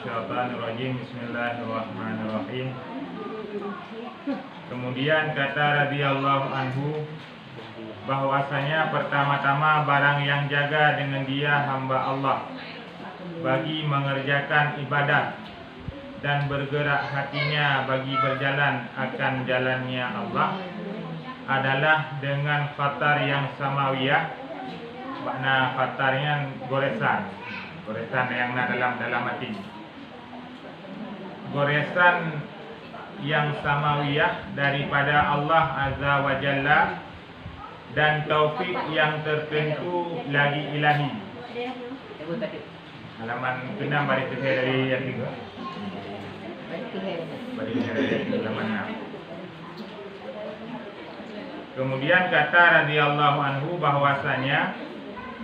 minasyaitonirrajim. Bismillahirrahmanirrahim. Kemudian kata radhiyallahu anhu, bahwasanya pertama-tama barang yang jaga dengan dia hamba Allah bagi mengerjakan ibadat dan bergerak hatinya bagi berjalan akan jalannya Allah adalah dengan fatar yang samawiyah. Makna fatarnya goresan yang dalam hati. Goresan yang samawiyah daripada Allah Azza wa Jalla dan taufik yang tertentu lagi ilahi. Halaman 6 baris terakhir dari yang 3. Baris terakhir halaman 6. Kemudian kata radhiyallahu anhu bahwasanya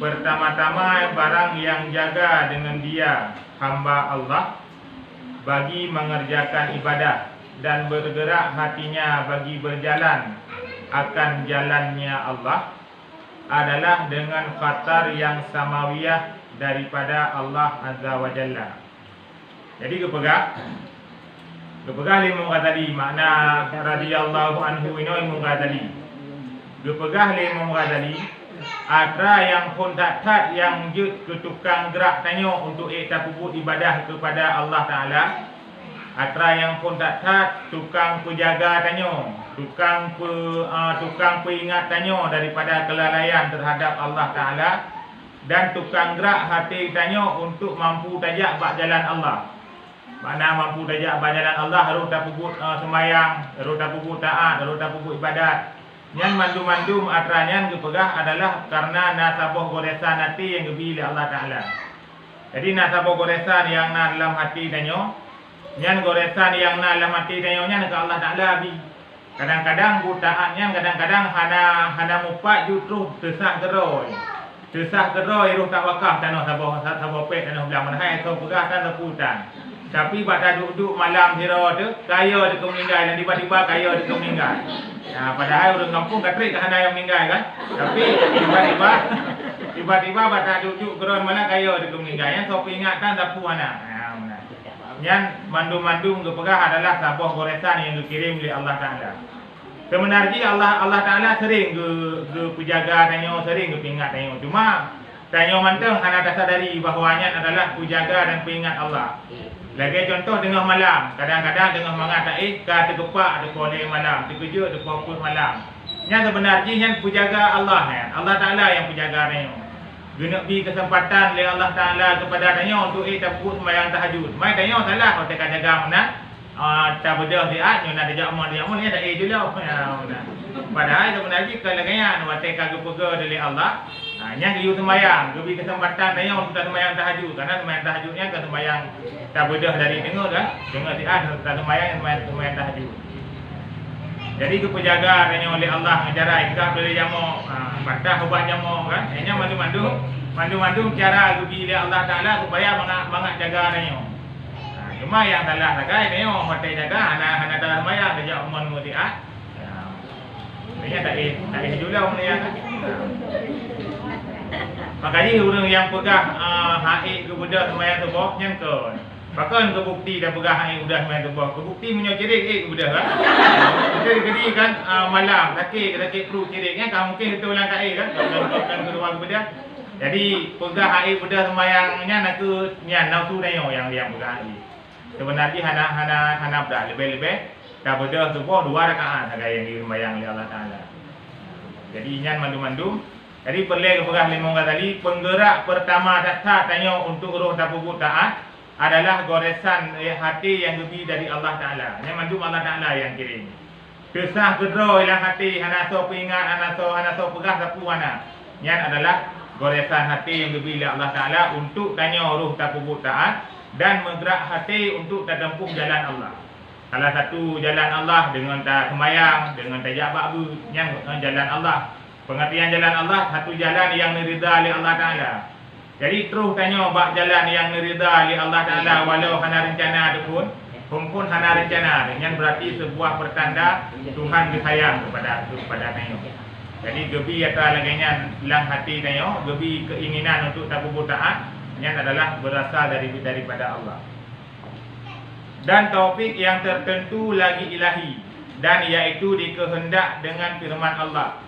pertama-tama barang yang jaga dengan dia hamba Allah bagi mengerjakan ibadah dan bergerak hatinya bagi berjalan akan jalannya Allah adalah dengan khatar yang samawiyah daripada Allah Azza wa Jalla. Jadi kepegah lima tadi makna radhiyallahu anhu ini ilmu tadi. Kepegah lima tadi ada yang kontak yang jut ke tukang gerak tanya untuk takubut ibadah kepada Allah Taala. Ada yang kontak tukang penjaga tanya, tukang peringat tanya daripada kelalaian terhadap Allah Taala, dan tukang gerak hati tanya untuk mampu tajak bak jalan Allah. Mana mampu tajak bak jalan Allah harus takubut sembahyang, harus takubut taat, harus takubut ibadat. Yang mandum-mandum atranya kepegah adalah karena nasabah goresan hati yang diberi Allah Ta'ala. Jadi nasabah goresan yang na dalam hati tanya, yang goresan yang na dalam hati tanya ke Allah Ta'ala bi. Kadang-kadang butaannya, kadang-kadang hana mupat justru tesah geroi. Tesah geroi ruh tak wakaf tanah sabah pek tanah belah manahai so pegah tan teputan. Tapi pada duduk malam hira tu kaya dia meninggal dan tiba-tiba kaya dia meninggal. Ya, padahal orang kampung katrik hana yang meninggal kan. Tapi tiba-tiba pada duduk geron mana kaya dia meninggal. Yang so peringatan tapu mana. Yang mandum-mandum kepegah adalah sabah goresan yang dikirim oleh Allah Taala. Sebenarnya Allah Taala sering ke penjaga tanya, sering ke peringat tanya. Cuma tanya manteng hana tak sadari bahawanya adalah penjaga dan peringat Allah. Lagi contoh tengah malam, kadang-kadang tengah mengatakan ka terkepak ada kolej malam, terkejut ada pukul malam. Yang sebenarnya yang penjaga Allah Allah Taala yang penjaga tanya. Guna beri kesempatan oleh Allah Taala kepada tanya untuk takut sembahyang tahajud. Mai tanya salah kalau tak jaga mana tak bedah dia nyo nak dijak mon dia tak julau. Padahal sebenarnya kalau kaya nak kagak pega dari Allah, nya dia sembahyang, beri kesempatan tanya untuk sembahyang tahajud karena sembahyang tahajudnya ke sembahyang tak bedah dari dengar kan. Dengar dia tak sembahyang sembahyang tahajud. Jadi kepenjaga tanya oleh Allah ngajarai kita boleh jamu patah ubat jamu kan. Hanya mandu-mandu cara bagi oleh Allah Taala supaya bangat jaga tanya. Cuma yang salah sagai tanya hotel jaga hana dalam maya dia umon mutiat. Dia tak julau dia kan. Makanya orang yang pegang haid ke budak sembahyang subuh yang ke. Bahkan kebukti dah pegang haid budak sembahyang subuh. Kebukti punya cirik ke budak kan. Kita dikedi kan malam sakit perut ciriknya kan mungkin kita ulang kain kan. Kan kedua budak. Jadi pegang haid budak sembahyangnya nak ke nafsu tanya yang pegang haid. Sebenarnya hana dah lebih-lebih dah budak subuh 2 rakaat saja yang disembahyang oleh Allah Taala. Jadi inyan mandum-mandum. Jadi perlu kepegah lima tadi penggerak pertama tak tanya untuk roh takubut taat adalah goresan hati yang lebih dari Allah Taala. Yang mandum Allah Taala yang kirim. Kesah gedro ilang hati hana so peringat hana so pegah sapu mana. Yang adalah goresan hati yang lebih dari Allah Taala untuk tanya roh takubut taat dan menggerak hati untuk tempuh jalan Allah. Salah satu jalan Allah dengan tak sembahyang, dengan tajak ba'bu, yang jalan Allah. Pengertian jalan Allah satu jalan yang diridha oleh Allah Taala. Jadi terus tanya bab jalan yang diridha oleh Allah Taala walau hana rencana ataupun pun hana rencana. Yang berarti sebuah pertanda Tuhan disayang kepada tanya. Jadi gebi atau laginya lang hati tanya, gebi keinginan untuk takubut taat yang adalah berasal daripada Allah. dan taufik yang tertentu lagi ilahi, dan iaitu dikehendak dengan firman Allah.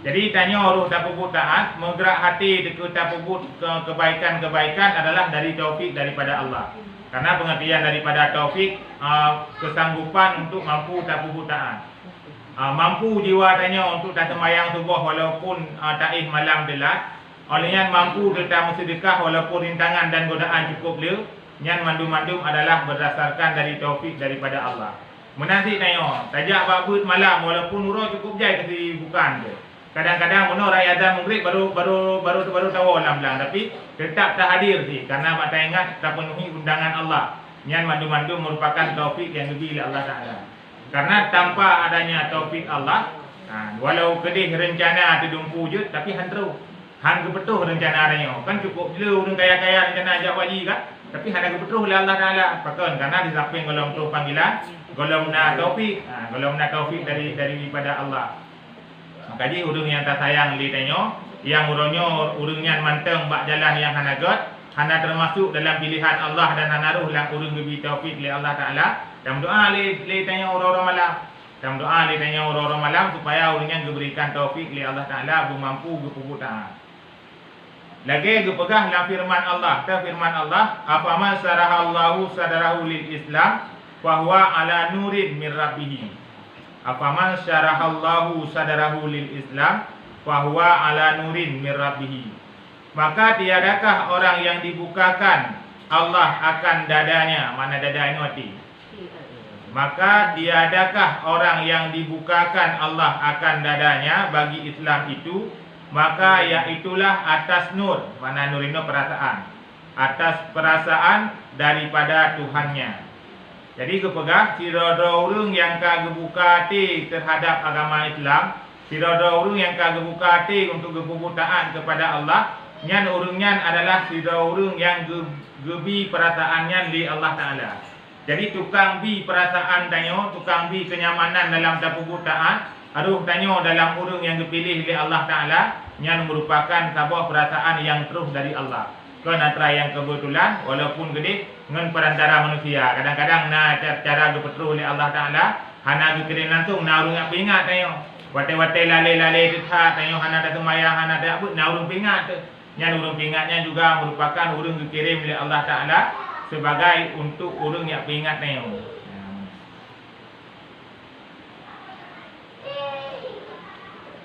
Jadi tanya orang tapubut taat, menggerak hati dekat tapubut kebaikan-kebaikan adalah dari taufik daripada Allah. Karena pengertian daripada taufik kesanggupan untuk mampu tapubut taat. Mampu jiwa tanya untuk tak sembahyang subuh walaupun taih malam delat. Olehnya mampu tetap bersedekah walaupun rintangan dan godaan cukup le. Yang mandum-mandum adalah berdasarkan dari taufik daripada Allah. Menanti tanya, tajak babut malam walaupun nurul cukup jai kasi bukan je. Kadang-kadang benar rakyat azan maghrib baru tahu alam belang, tapi tetap tak hadir sih karena mata ingat tak penuhi undangan Allah. Yang mandum-mandum merupakan taufik yang lebih oleh Allah Taala. Karena tanpa adanya taufik Allah, walau kedih rencana terdumpu je tapi hantru. Han kebetuh rencana adanya. Kan cukup je orang kaya-kaya rencana ajak wajib kan? Tapi hanya kebetuh oleh Allah Taala. Pakon karena di samping golong tu panggilan, golong na taufik, golong na taufik daripada Allah. Maka urang yang tak sayang li tanya, yang uronyo urangnya manteng bak jalan yang hanagot, hana termasuk dalam pilihan Allah dan hanaruh lang urang gebi taufik li Allah Taala. Dan doa li tanya orang-orang malam. Dan doa li tanya orang-orang malam supaya urangnya diberikan taufik li Allah Taala mampu gepugu taat. Lagi gepegah dalam firman Allah. Firman Allah, afaman sarahallahu sadarahu lil Islam wa huwa ala nurin min rabbih. Afaman syarahallahu sadarahu lil Islam wa huwa ala nurin min rabbih. Maka tiadakah orang yang dibukakan Allah akan dadanya, mana dada ini hati. Maka tiadakah orang yang dibukakan Allah akan dadanya bagi Islam itu, maka iaitulah atas nur, mana nur itu perasaan, atas perasaan daripada Tuhannya. Jadi kepegah sira orang yang kagebuka hati terhadap agama Islam, sira orang yang kagebuka hati untuk gebuku taat kepada Allah, nyan urungnya adalah sira orang yang gebi perasaannya di Allah Taala. Jadi tukang bi perasaan tanya, tukang bi kenyamanan dalam tapuku taat, aduh tanya dalam urung yang dipilih oleh Allah Taala, yang merupakan sebuah perasaan yang terus dari Allah. Kan antara yang kebetulan walaupun gede dengan perantara manusia. Kadang-kadang cara berpetrol oleh Allah Taala, hana dikirim langsung na urung ingat tanya. Wate-wate lale-lale ditha tanya hana dak sembahyang hana dak abut na urung ingat. Yang urung ingatnya juga merupakan urung dikirim oleh Allah Taala sebagai untuk urung yang ingat tanya.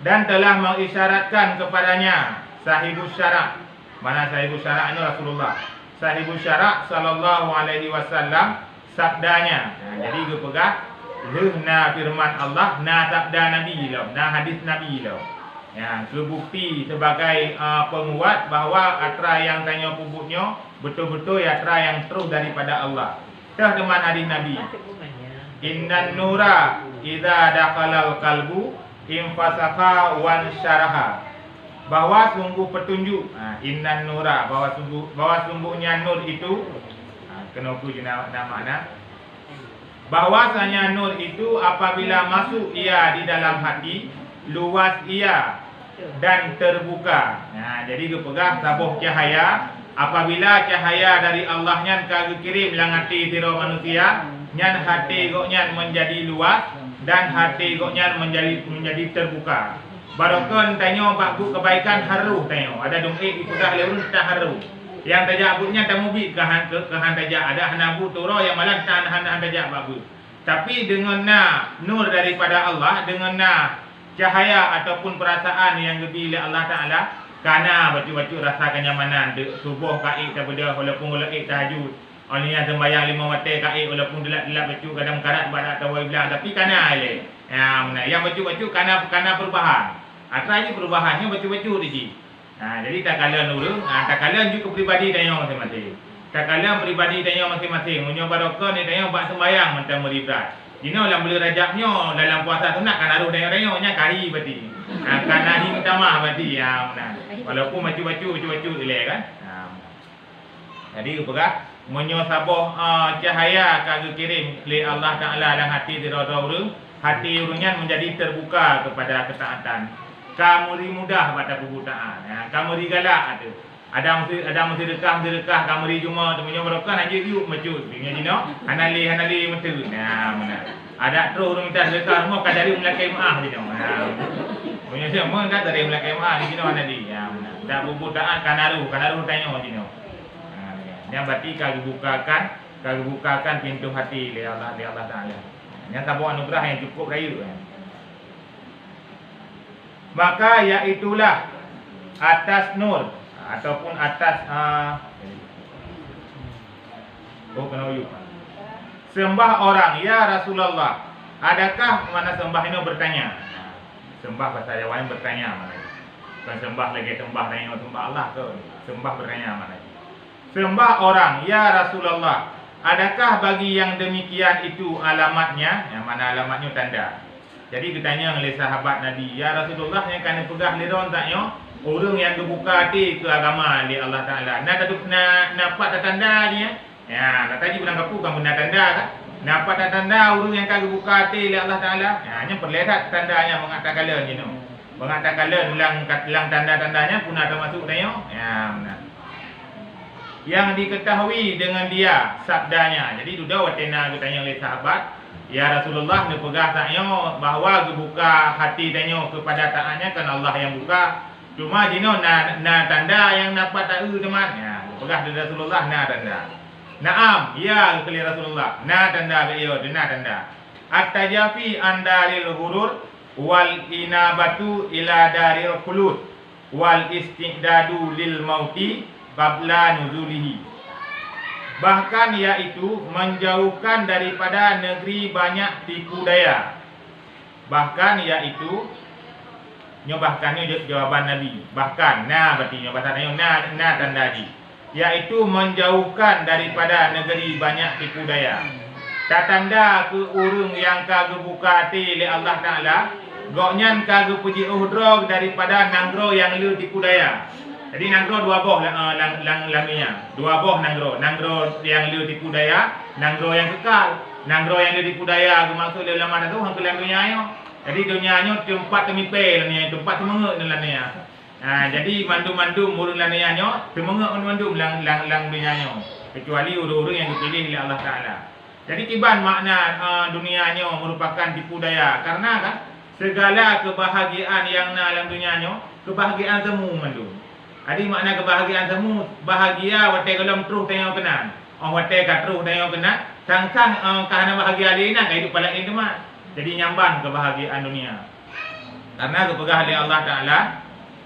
Dan telah mengisyaratkan kepadanya sahibus syarak. Mana sahibus syarak ini Rasulullah. Sahibus syarak sallallahu alaihi wasallam sabdanya. Jadi dia pegang na firman Allah, na sabda Nabi lah, na hadis Nabi lah. Ya, terbukti sebagai penguat bahawa atra yang tanya pupuknya betul-betul atra yang terus daripada Allah. Dah teman hadis Nabi. Innan nura idza dakhalal qalbu infasaka wan syaraha. Bahwa sungguh petunjuk, innan nura, bahwa sungguhnya nur itu, kenapa nama makna? Bahwasanya nur itu apabila masuk ia di dalam hati, luas ia dan terbuka. Jadi dia pegang sabuh cahaya. Apabila cahaya dari Allah nyan kagak kirim lang hati tiro manusia, nyan hati goknya menjadi luas dan hati goknya menjadi terbuka. Barokon tanya bakku kebaikan haru tanya. Ada dongek itu dah lewat tak haru. Yang tajak abutnya tamu bi kehan tajak ada hanabu turo yang malah tahan tajak bagus. Tapi dengan nur daripada Allah, dengan cahaya ataupun perasaan yang lebih oleh Allah Taala, karena baca-baca rasa kenyamanan subuh kai daripada walaupun oleh tahajud. Olehnya sembahyang 5 waktu kai walaupun delap-delap baca kadang karat badak tawai bilang tapi kana ale. Yang baca-baca kana perubahan. Asalnya perubahannya baca-baca di. Jadi tak kala nurung, tak kala juga pribadi tanya masing-masing. Tak kala pribadi tanya masing-masing. Munyo barokah ni tanya bak sembahyang macam meribat. Dino lang boleh rajaknya dalam puasa sunat kan aruh tanya-tanya nya kahi berarti. Kana hi utama berarti ya. Walaupun baca-baca elok kan. Jadi upah munyo saboh cahaya kagak kirim oleh Allah Taala dalam hati dira-dira urang, hati urangnya menjadi terbuka kepada ketaatan. Kamu mudah pada perbuatan. Kamu galak ada. Ada mesti dekah kamari cuma temunya berokah nak yuk macut. Dengan jino hanali metu. Nah, mana. Ada terus orang minta dekah semua kadari melakai maaf jino. Nah. Punya semua kat dari melakai maaf jino hanali. Ya, mana. Dak bubutaan kanaru tanya jino. Nah, yang berarti kau bukakan pintu hati li Allah Taala. Yang tabu anugerah yang cukup raya. Maka iaitulah atas nur ataupun atas sembah orang ya Rasulullah. Adakah mana sembah ini bertanya? Sembah bahasa Jawa yang bertanya mana? Bukan sembah lagi sembah tanya sembah Allah ke. Sembah bertanya mana? Sembah orang ya Rasulullah. Adakah bagi yang demikian itu alamatnya? Yang mana alamatnya tanda. Jadi ditanya oleh sahabat Nabi, ya Rasulullah yang kena pegah liron taknya orang yang kebuka hati ke agama di Allah Taala. Nampak tanda dia. Ya, nak tadi bilang kapu kan benar tanda kan? Nampak tanda orang yang kagak buka hati di Allah Taala. Ya, hanya perlihat tandanya mengatakan lain gitu. Mengatakan lain ulang tanda-tandanya pun ada masuk tanya. Ya, benar. Yang diketahui dengan dia sabdanya. Jadi sudah watena ditanya oleh sahabat, ya Rasulullah ni pegah taknya bahawa kebuka hati tanya kepada taatnya kan Allah yang buka. Cuma dino na tanda yang dapat tahu teman. Ya, pegah dari Rasulullah na tanda. Naam, ya kali Rasulullah. Na tanda beliau, na tanda. At-tajafi andaril hurur wal inabatu ila daril khulud wal istidadu lil mauti qabla nuzulihi. Bahkan yaitu menjauhkan daripada negeri banyak tipu daya. Bahkan yaitu bahkan ni jawaban Nabi. Bahkan berarti bahasa na tanda di. Yaitu menjauhkan daripada negeri banyak tipu daya. Tak tanda ke urung yang kagak buka hati oleh Allah Taala, goknyan kagak puji uhdrog daripada nanggro yang lu tipu daya. Jadi nanggro dua boh laminya. Dua boh nanggro. Nanggro yang lu tipu daya, nanggro yang kekal. Nanggro yang lu tipu daya maksud dalam mana tu hang kelam dunia yo. Jadi dunia nyo tempat temipel ni, tempat temengek dalam dunia. Jadi mandu-mandu murun dunia nyo, temengek mandu lang dunia nyo. Kecuali urang-urang yang dipilih oleh Allah Taala. Jadi kiban makna dunia nyo merupakan tipu daya karena kan segala kebahagiaan yang dalam dunia nyo, kebahagiaan semu mandu. Adi makna kebahagiaan semu bahagia wate kalau terus tengok kena. Wate kat terus tengok kena, sang-sang kahana bahagia lina ka hidup pala ini mah. Jadi nyamban kebahagiaan dunia. Karena kepegah oleh Allah Taala,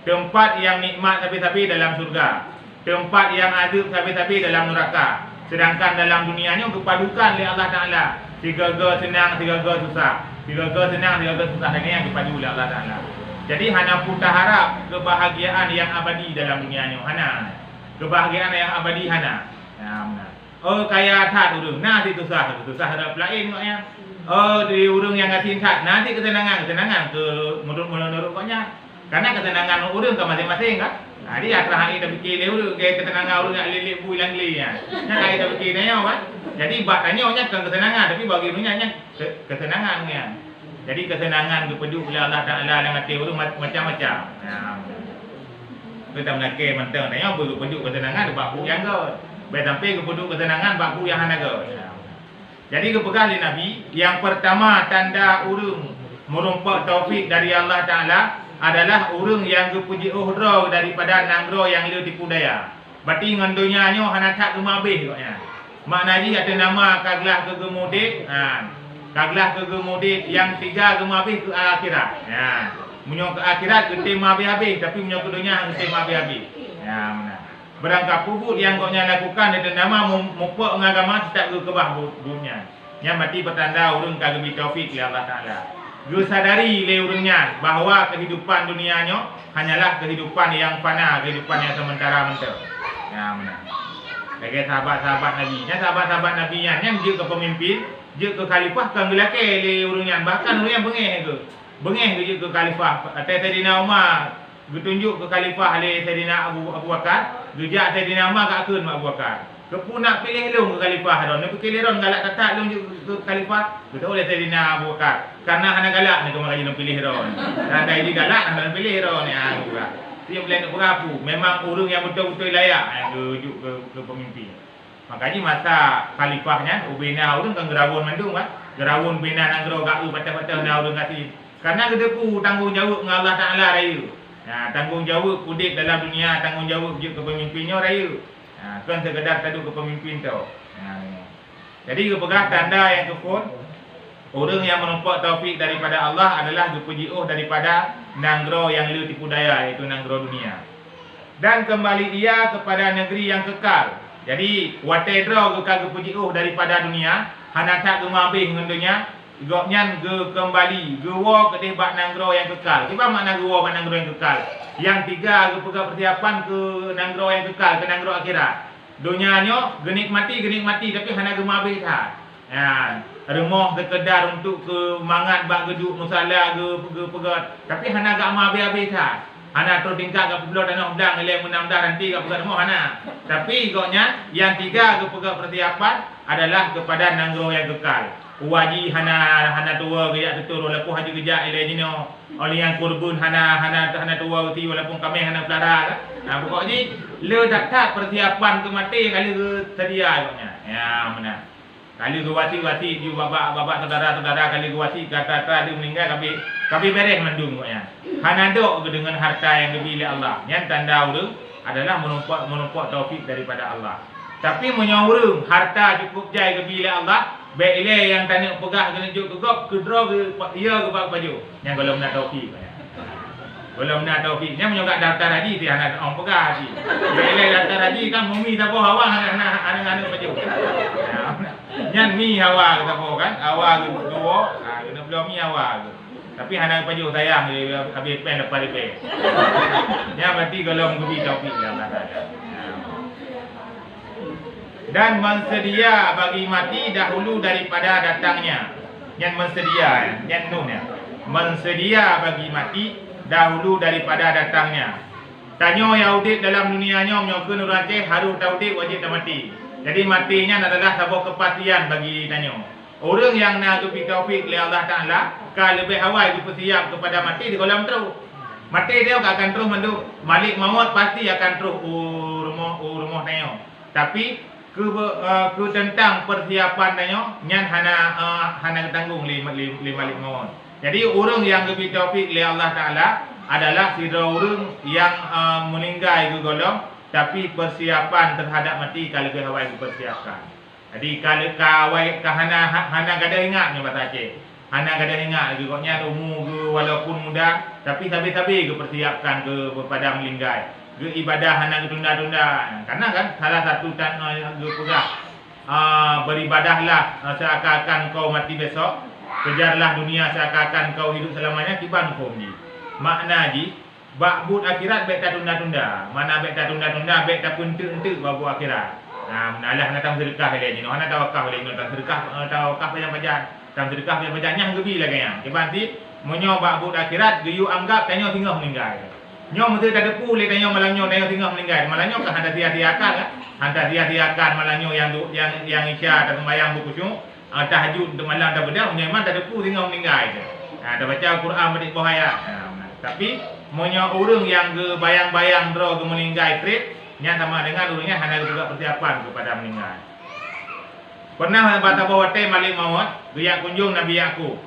tempat yang nikmat tapi dalam surga, tempat yang adab tapi dalam neraka. Sedangkan dalam dunianya kepadukan oleh Allah Taala. Tiga senang, tiga susah. Tiga senang, tiga susah. Ini yang dipadu oleh Allah Taala. Jadi hana putar harap kebahagiaan yang abadi dalam dunia ni. Hana. Kebahagiaan yang abadi hana. Ya, benar. Oh kaya tak urung. Nanti susah harap lain maknya. Oh di urung yang ngatin tak. Nanti ketenangan ke menurut koknya. Karena ketenangan urung ke masing-masing kan. Jadi atrah hari dah fikir dia urung ke ketenangan urung nak lilik bu ilang li ya. Nya kai dah fikir dia kan. Jadi bak tanya nya kan ketenangan tapi bagi urungnya nya ketenangan ya. Jadi kesenangan kepedu oleh Allah Taala dengan hati urang macam-macam. Ya. Kita menake mentang tanya berkepedu kesenangan bak bu yang ke. Baik sampai kepedu kesenangan bak bu yang hana ke. Ya. Jadi kepegah oleh Nabi yang pertama tanda urang merumpak taufik dari Allah Taala adalah urang yang kepuji uhdra daripada nanggro yang lu tipu daya. Berarti dengan dunianya hana tak gemabih koknya. Maknanya ada nama kaglah kegemudik. Kaglah kegemudik yang tiga gemabih ke akhirat. Ya. Munyo ke akhirat ke tema habis tapi munyo ke dunia ke tema habis. Ya, benar. Berangkat puput yang koknya lakukan ada nama mupuk ngagama tidak ke kebah dunia. Yang mati petanda urang kagak bi taufik oleh Allah Taala. Gue sadari le urangnya bahawa kehidupan dunianya hanyalah kehidupan yang fana, kehidupan yang sementara mentah. Ya, benar. Bagi sahabat-sahabat Nabi, sahabat-sahabat Nabi yang dia ke pemimpin, dia ke khalifah kan gelake le urangnya, bahkan urang bengeh ke. Bengeh ke ke khalifah. Sayyidina Umar ditunjuk ke khalifah oleh Sayyidina Abu Bakar, gejak Sayyidina Umar kat keun Abu Bakar. Kepu nak pilih long ke khalifah ron. Nak pilih ron galak tatak long ke khalifah, betul oleh Sayyidina Abu Bakar. Karena hana galak ni kau ngaji nak pilih ron. Dan dia galak nak pilih ron ni juga. Dia boleh nak berapu. Memang orang yang betul-betul layak yang rujuk ke pemimpin. Makanya masa khalifahnya ubina orang kan gerawon mandung kan. Gerawon bina nanggro gak patah-patah na orang kasi. Karena kita pu tanggungjawab dengan Allah Taala raya. Nah, tanggungjawab kudik dalam dunia, tanggungjawab je ke pemimpinnya raya. Nah, kan sekedar tadu ke pemimpin tu. Nah, jadi kepegah tanda yang kefun, orang yang menumpak taufik daripada Allah adalah dipuji'uh daripada nanggro yang lu tipu daya, iaitu nanggro dunia. Dan kembali ia kepada negeri yang kekal. Jadi watedro kekal kepuji'uh daripada dunia, hana tak gemabih dengan dunia, goknyan ge kembali, ge wa kedih bak nanggro yang kekal. Apa makna ge wa bak nanggro yang kekal? Yang tiga ge pegah persiapan ke nanggro yang kekal, ke nanggro akhirat. Dunianya genik mati tapi hana gemabih tak. Ya, remah sekedar untuk ke mangat bak geduk musala ge pegat. Tapi hana gak mabih-abih tak. Hana terus tingkat ke pulau tanah udang eleh menamdah nanti ke pegat remah hana. Tapi goknya yang tiga ge pegah persiapan adalah kepada nanggro yang kekal. Waji hana tua gaya tutur walaupun haji gejak ile jino oleh yang kurbun hana tua uti walaupun kami hana pelara. Nah pokoknya le tak persiapan ke mati kali ke sedia pokoknya. Ya mana. Kali ke wati ju bapa saudara kali ke wati kata dia meninggal kami beres mendung pokoknya. Hana dok dengan harta yang diberi Allah. Yang tanda urang adalah menumpak taufik daripada Allah. Tapi menyawurung harta cukup jai ke bila Allah. Baik ile yang tanya pegah kena juk kegop ke draw ke ia ke baju. Yang kalau nak taufik. Kalau nak taufik, nya menyogak daftar haji dia anak orang pegah haji. Baik ile daftar haji kan mumi tak apa awak anak baju. Nya mi hawa kata apa kan? Awak dua, kena belum mi awak. Tapi anak baju sayang habis pen lepas lepas. Nya berarti kalau mengubi taufik Allah Taala. Dan mensedia bagi mati dahulu daripada datangnya. Yang mensedia, yang nun ya. Mensedia bagi mati dahulu daripada datangnya. Tanyo Yahudi dalam dunianya menyokan orang Aceh haru taudi wajib dah mati. Jadi matinya adalah sebuah kepastian bagi tanyo. Orang yang nak tupi taufik oleh Allah Taala, kalau lebih awal bersiap kepada mati di kolam terus. Mati dia akan terus menduk. Malik maut pasti akan terus rumah tanyo. Tapi ke tentang persiapan tanya nyan hana tanggung li malik maut. Jadi orang yang lebih taufik oleh Allah Taala adalah sira orang yang meninggal ke golong tapi persiapan terhadap mati kalau ke hawai persiapkan. Jadi kalau kawai hana gada ingat ni bahasa Aceh. Hana gada ingat goknya umur ke walaupun muda tapi sabi-sabi ke persiapkan ke kepada meninggal. Ke ibadah hana tunda-tunda. Karena kan salah satu pegah beribadahlah seakan-akan kau mati besok, kejarlah dunia seakan-akan kau hidup selamanya, kiban hukum ji. Makna ji bakbut akhirat baik tak tunda-tunda. Mana baik tak tunda-tunda, baik tak puntuk-puntuk babu akhirat. Nah, menalah nak tam sedekah dia ni. Nak tawakal boleh nak sedekah tawakal panjang-panjang. Tam sedekah panjang-panjangnya gebi lagi yang. Kiban ti menyo bakbut akhirat geyu anggap tanya tinggal meninggal. Nyom mesti tak depu le tanya malanyo tanya tinggal meninggal. Malanyo kan handa dia-diakan kan. Handa dia-diakan malanyo yang isya dan sembahyang berkhusyuk, tahajud malam dah beda, memang tak depu tinggal meninggal. Dah baca Al-Quran bedik bahaya. Tapi monyo orang yang ke bayang-bayang draw ke meninggal trip, nya sama dengan orangnya handa juga persiapan kepada meninggal. Pernah baca bahawa Malik maut, dia kunjung Nabi Yakub.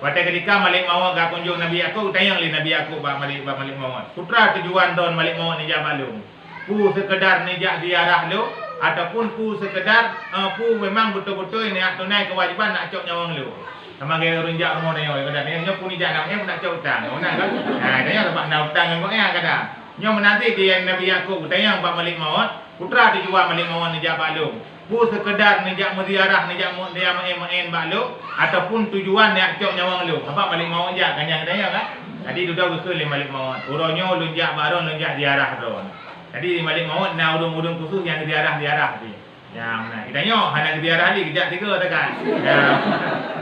Pada ketika Malik maut gak kunjung Nabi Yakub, tayang li Nabi Yakub Malik maut. Putra tujuan tahun Malik maut nijak balung. Pu sekedar nijak ziarah lu ataupun pu sekedar pu memang betul-betul ini tunai kewajiban nak cok nyawang lu. Sama gaya runjak rumah dia, kadang dia pun nijak namanya nak cok utang. Ona kan. Nah, dia dapat nak utang dengan dia kadang. Nyo menanti dia Nabi Yakub tayang Malik maut, putra tujuan Malik maut nijak balung. Bu sekedar nijak muziarah, nijak dia main balu ataupun tujuan nak cok nyawang lu. Apa Malik maut jak kanyang dia kan. Jadi duduk ke Malik maut. Uronyo lunjak baron lunjak ziarah ron. Jadi Malik maut na urung-urung khusus yang ziarah tu. Yang mana kita nyo hana ziarah li kejak 3 tekan. Ya.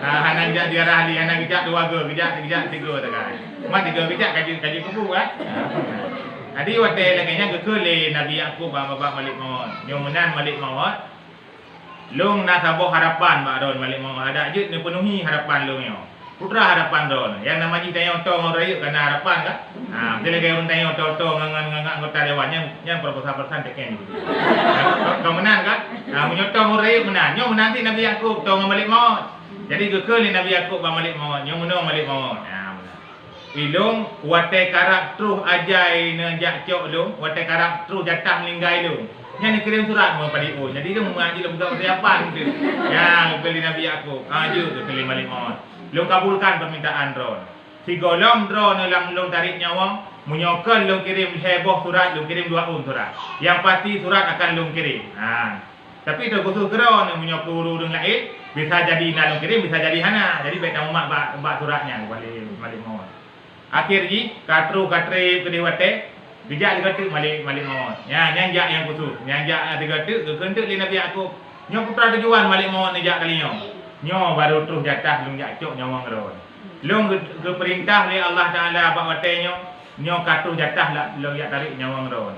Hana kejak ziarah li hana kejak 2 ke kejak 3 tekan. Mak 3 kejak kaji kubu kan. Jadi waktu laganya ke Nabi Yakub bapa Malik maut. Nyo menan Malik maut. Long nak sabar harapan Pak Don Malik maut ada je ni penuhi harapan long yo. putra harapan drone. Yang nama ji tanya oto ngorayuk karena harapan kan. Bila kaya orang tanya oto ngan anggota dewan yang proposal persen teken gitu. Kau menang kan? Menyoto ngorayuk menang. Nyong menanti Nabi Yakub to ngambalik maut. Jadi gekel ni Nabi Yakub balik maut. Nyong menang balik maut. Ilung wate karak truh ajai nejak cok lung, wate karak truh jatah melinggai lung. Yang dikirim surat mau pada jadi dia mengaji dalam buka persiapan tu. Yang beli Nabi Yakub. Aju tu kali balik maut. Lung kabulkan permintaan drone. Si golong drone dalam lung tarik nyawa, menyokol lung kirim heboh surat, lung kirim 2 surat. Yang pasti surat akan lung kirim. Tapi tu khusus drone menyokol urung lain, bisa jadi nak lung kirim, bisa jadi hana. Jadi baik tamu mak bak suratnya balik maut. Akhir ji katru katre kedewate bijak digatu malik maut. Ya nyanjak yang khusus. Nyanjak digatu kekentuk li Nabi Yakub. Nyo putra tujuan malik maut nejak kali nyo. Nyo baru terus jatah lung jakcok nyawang ron. Lung ke perintah li Allah Taala bak wate nyo katru jatah lah lung yak tarik nyawang ron.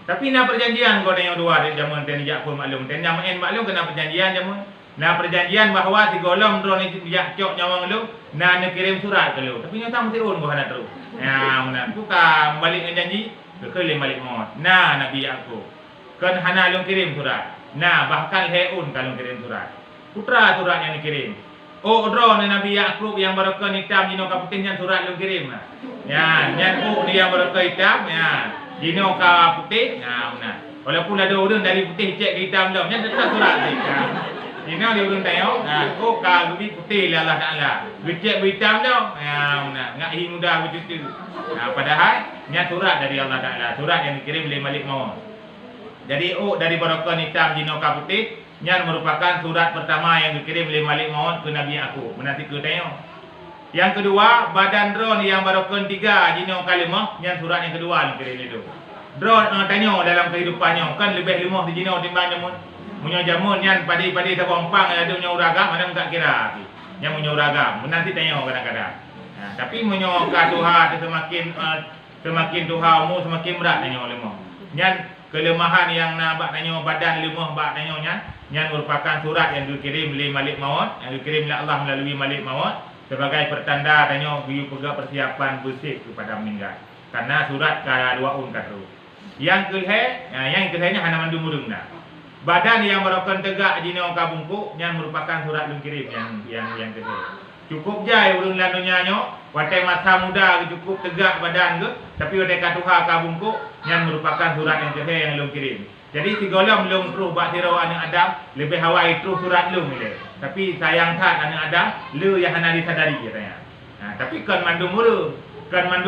Tapi na perjanjian kau nyo dua di zaman ten jak pun maklum. Ten nyamain maklum kena perjanjian jamun. Nah perjanjian bahawa si golong drone itu jakcok nyawang lu, nah nak kirim surat ke lu. Tapi nyata mesti urun kau hendak terus. Ya, mana tu ka balik dengan janji, kekelim balik maut. Nah Nabi Yakub, kan hana lu kirim surat. Nah bahkan heun kalau kirim surat. Putra surat yang dikirim. Oh drone Nabi Yakub yang barokan hitam jino ka putih yang surat lu kirim. Ya, nyan dia yang barokan hitam, ya. Jino ka putih, nah mana. Walaupun ada orang dari putih cek ke hitam dah, nyan tetap surat ni. Ini dia urung tengok, kau kau lebih putih lah Allah Taala. Becek hitam dah, ngak hi muda begitu. Padahal nya surat dari Allah Taala, surat yang dikirim oleh Malik Maut. Jadi dari barokan hitam jinoka putih, nya merupakan surat pertama yang dikirim oleh Malik Maut ke Nabi Yakub. Menanti ke tengok. Yang kedua, badan drone yang barokan 3 jinoka 5, nya surat yang kedua dikirim itu. Drone tanya dalam kehidupannya kan lebih 5 di jino timbang jamun. Munyo jamun yang padi-padi terpompang ada munyo uragam ada enggak kira. Yang munyo uragam menanti tanya kadang-kadang. Tapi munyo ka Tuhan semakin Tuhan mu semakin berat tanya lemah. Yang kelemahan yang nak tanya badan lemah bak tanya yang merupakan surat yang dikirim oleh Malik Maut, yang dikirim oleh Allah melalui Malik Maut sebagai pertanda tanya biu pegak persiapan bersih kepada meninggal. Karena surat ka 2 katru. Yang kelihnya hana mandu murung dah. Badan yang merupakan tegak jino kabungku yang merupakan surat lung kirim yang kedua. Cukup jai urung lanunya nyo, watai masa muda cukup tegak badan ke, tapi watai katuha kabungku yang merupakan surat yang kedua yang lung kirim. Jadi si golong lung terus bak sirau anak Adam, lebih hawai terus surat lung ni. Tapi sayang tak anak Adam, lu yang hana disadari katanya. Tapi kan mandu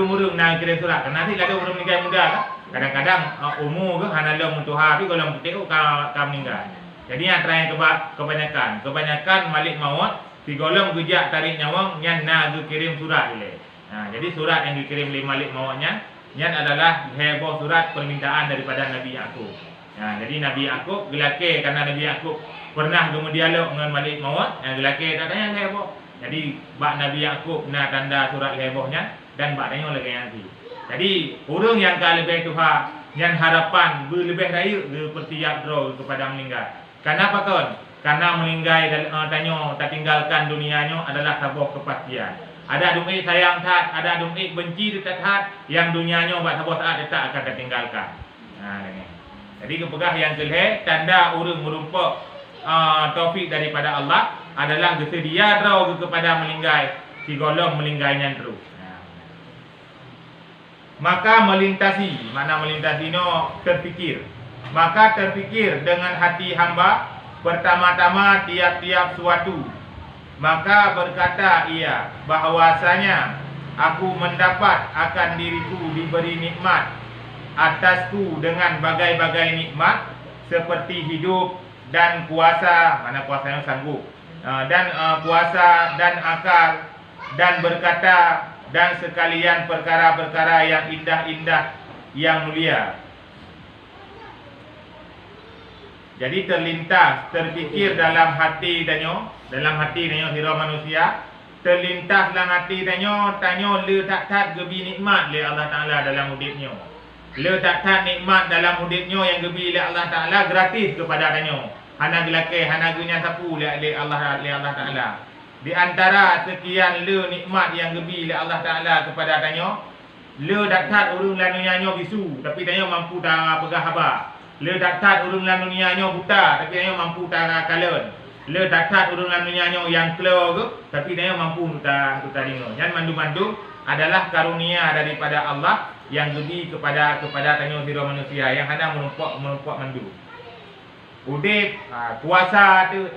murung nang kirim surat. Kan nanti ada orang meninggal muda kan. Kadang-kadang umur ke hana lom untuk tapi kalau putih ka meninggal. Jadi antara yang kebanyakan Malik Maut si golong gejak tarik nyawang yang na kirim surat ile. Jadi surat yang dikirim oleh Malik Mautnya yang adalah heboh surat permintaan daripada Nabi Yakub. Jadi Nabi Yakub gelake karena Nabi Yakub pernah berdialog dengan Malik Maut, gelake tak tanya heboh. Jadi bak Nabi Yakub na tanda surat hebohnya dan bak tanya lagi nanti. Jadi orang yang ka lebih Tuhan yang harapan berlebih raya berpertiap draw kepada meninggal. Kenapa kon? Karena meninggal tanya tak tinggalkan dunianya adalah sebuah kepastian. Ada dumik sayang tak, ada dumik benci tak, yang dunianya buat sebuah saat tak akan tertinggalkan. Jadi kepegah yang kelih tanda orang merumpuk taufik daripada Allah adalah bersedia draw kepada meninggal si golong meninggalnya terus. Maka melintasi, mana melintasi no terfikir. Maka terfikir dengan hati hamba pertama-tama tiap-tiap suatu. Maka berkata ia bahwasanya aku mendapat akan diriku diberi nikmat atasku dengan bagai-bagai nikmat seperti hidup dan kuasa, mana kuasanya sanggup, dan kuasa dan akal dan berkata dan sekalian perkara-perkara yang indah-indah yang mulia. Jadi terlintas, terfikir dalam hati danyo sira manusia, terlintas dalam hati danyo tanyo le tak gebi nikmat le Allah Taala dalam hidupnya. Le tak nikmat dalam hidupnya yang gebi le Allah Taala gratis kepada danyo. Hana gelake, hana gunya sapu le Allah Taala. Di antara sekian nikmat yang gebi oleh Allah Taala kepada tanya, le datat urang lan dunianyo bisu, tapi tanya mampu tara pegah haba. Le datat urang lan dunianyo buta, tapi tanya mampu tara kalen. Le datat urang lan dunianyo yang kelo ke, tapi tanya mampu ta dengar. Yang mandu-mandu adalah karunia daripada Allah yang gebi kepada tanya sira manusia yang hanya menumpuk mandu. Udip puasa tu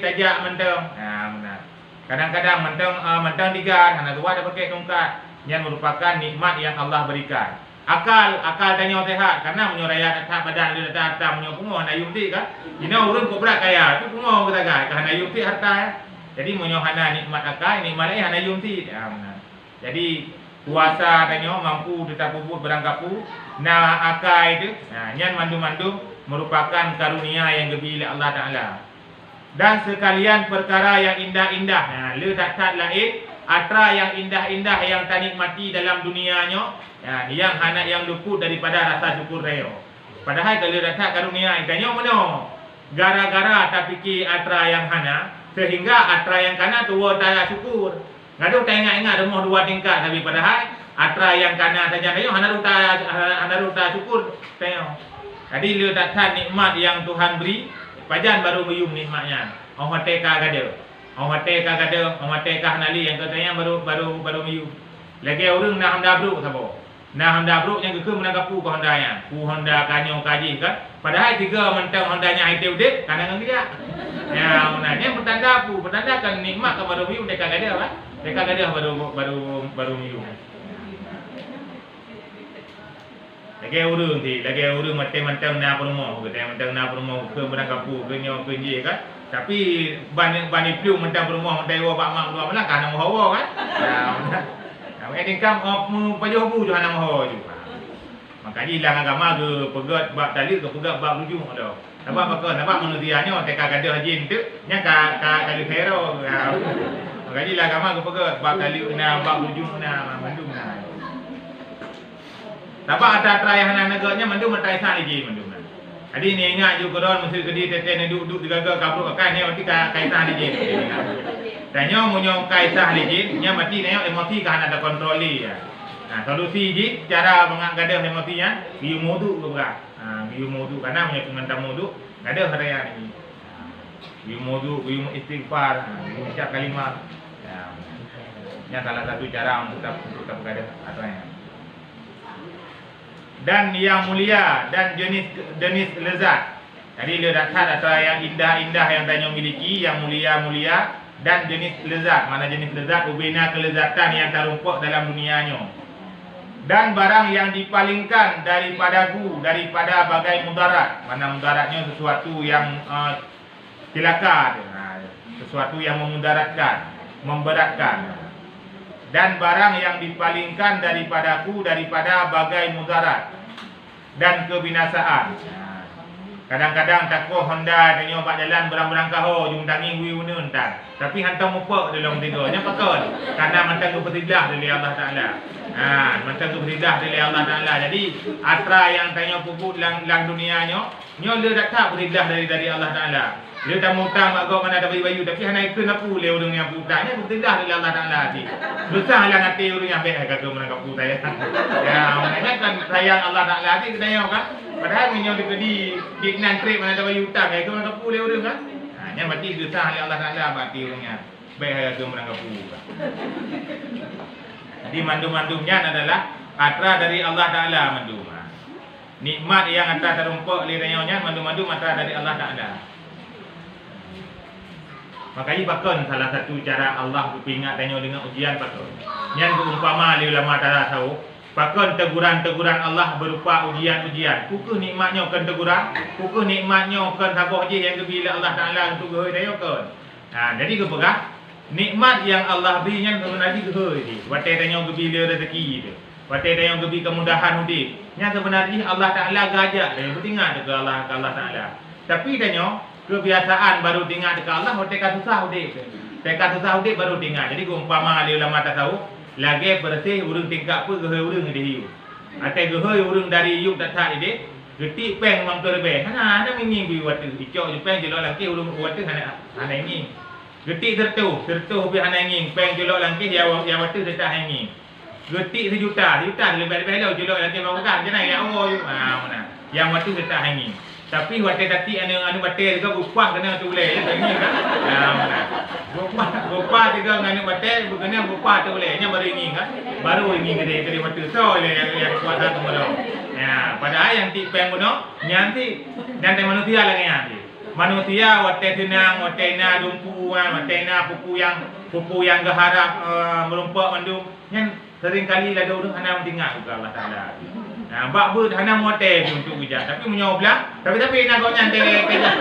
tajak mentang. Benar. Kadang-kadang mentang tiga hana tua ada pakai tongkat yang merupakan nikmat yang Allah berikan. Akal tanya sehat karena menyoraya atas badan dia datang menyo pungo hana yumti kan. Ina urang ko berat kaya tu pungo kita kan hana yumti harta. Jadi menyo hana nikmat akal nikmat lain hana yumti. Benar. Jadi puasa tanya mampu tetap puput berangkapu na akal itu. Nyan mandu-mandu merupakan karunia yang gebi oleh Allah Taala. Dan sekalian perkara yang indah-indah. Le datat lain atra yang indah-indah yang tak nikmati dalam dunianya, yang hana yang luput daripada rasa syukur reo. Padahal kalau datat karunia itanya mana? Gara-gara tak fikir atra yang hana sehingga atra yang kana tua tak syukur. Ngadu tak ingat-ingat rumah dua tingkat tapi padahal atra yang kana saja reo hana ruta syukur tengok. Jadi le datat nikmat yang Tuhan beri, pajan baru meyum nikmatnya. Orang teka kada. Orang teka nali yang katanya baru meyum. Lagi orang nak hendak bruk sabo. Nak hendak bruk yang ke menanggapu ke hondanya. Ku honda kanyo kaji kan. Padahal tiga mentang hondanya itu udik kana ngan dia. Ya, menanya bertandakan nikmat ke baru meyum teka kada kan. Teka kada baru meyum. Lagi urang macam-macam na promo, macam na promo ke menanggapu ke nyo ke je kan. Tapi bani piu macam promo dai wa pak mak dua malah kan hawa kan. Nah, income of pajoh bu jo hana hawa juga. Makanya hilang agama ke pegat bab tali ke pegat bab lujung ada. Nampak manusianya teka kada hajin tu nya ka kali hero. Makanya hilang agama ke pegat bab tali na bab lujung na mandung na. Dapat ada try hana negaknya mandu mentai sa lagi mandu. Jadi ni ingat juga don mesti kedi tete duduk digaga kabruk kan ni mesti kaisah lagi. Tanya munyo kaisah lagi nya mati nyo emosi kan ada kontroli ya. Nah, solusi ji cara mengagadah emosinya biu modu ke berat. Biu modu karena punya pengantar modu ada hari ini. Biu modu, biu istighfar, ucap kalimat. Ya, salah satu cara untuk tetap berada atau yang dan yang mulia dan jenis lezat. Jadi le datat atau yang indah-indah yang tanya miliki, yang mulia-mulia dan jenis lezat. Mana jenis lezat? Ubina kelezatan yang terumpuk dalam dunianya. Dan barang yang dipalingkan daripada bagai mudarat. Mana mudaratnya sesuatu yang celaka, sesuatu yang memudaratkan, memberatkan. Dan barang yang dipalingkan daripada bagai mudarat dan kebinasaan. Kadang-kadang takut Honda tanya pak jalan berang-berang kaho jung tangi wiunun tak. Tapi hantar mupuk dalam tidurnya pakon. Karena mentang bertidah dari Allah Taala. Mentang bertidah dari Allah Taala. Jadi atra yang tanya pupuk lang dunianya, nyo le tak bertidah dari Allah Taala. Dia tak mutang agak mana ada bayu tapi hanya ikut aku le orang yang putanya bertidah dari Allah Taala ti. Susah lah ngati orang yang baik kata menangkap putaya. Ya, maknanya kan sayang Allah Taala ti kedaya kan. Padahal minyak di nan trip mana ada bayu utang itu menangkap le orang kan. Nya mati susah oleh Allah Taala mati orangnya. Baik kata menangkap putaya. Jadi mandum-mandumnya adalah atra dari Allah Taala mandum. Nikmat yang atra terumpuk liranya mandum-mandum atra dari Allah Taala. Makanya bahkan salah satu cara Allah berpingat tanya dengan ujian bahkan. Yang umpama ulama tak tahu, bahkan teguran-teguran Allah berupa ujian-ujian. Kuku nikmatnya kan teguran, kuku nikmatnya kan sabah je yang bila Allah Taala untuk gehoi dia kan. Jadi kepegah nikmat yang Allah berinya sebenarnya gehoi ni. Watai tanya bila rezeki tu. Watai tanya gebi kemudahan hidup. Yang sebenarnya Allah Taala gajak dia bertingat ke Allah Taala. Tapi tanya kebiasaan baru tinggal dekat Allah, teka susah udik. Teka susah udik baru tinggal. Jadi umpama ahli ulama tasawuf, lagi bersih urang tingkap pun gehoi urang di hiu. Atau gehoi urang dari hiu datat ide, getik peng mang terbe. Ada mingin bi wat icok je peng je laki urang wat hana ini. Getik tertuh habis anak angin, peng jelok langkih yang waktu dia tak angin. Getik sejuta lebih-lebih lah jelok langkih bukan je nak ya oh. Mana. Yang waktu dia tak angin. Tapi waktu tadi anu batel juga upah kena tu boleh ya tengok kan. Mana. Upah juga anu batel kena upah tu boleh. Nya baru ingin kan. Baru ingin gede waktu so yang kuasa tu malu. Ya, pada yang ti peng guna nyanti dan manusia lagi nanti. Manusia waktu senang, waktu na dumpuan, waktu na pupu yang geharap merumpak mandum. Yang sering kali lah orang hana mendengar juga Allah Taala. Nah, bab ber hana motel untuk hujah. Tapi menyoblah, tapi nak kau nyantai kerja.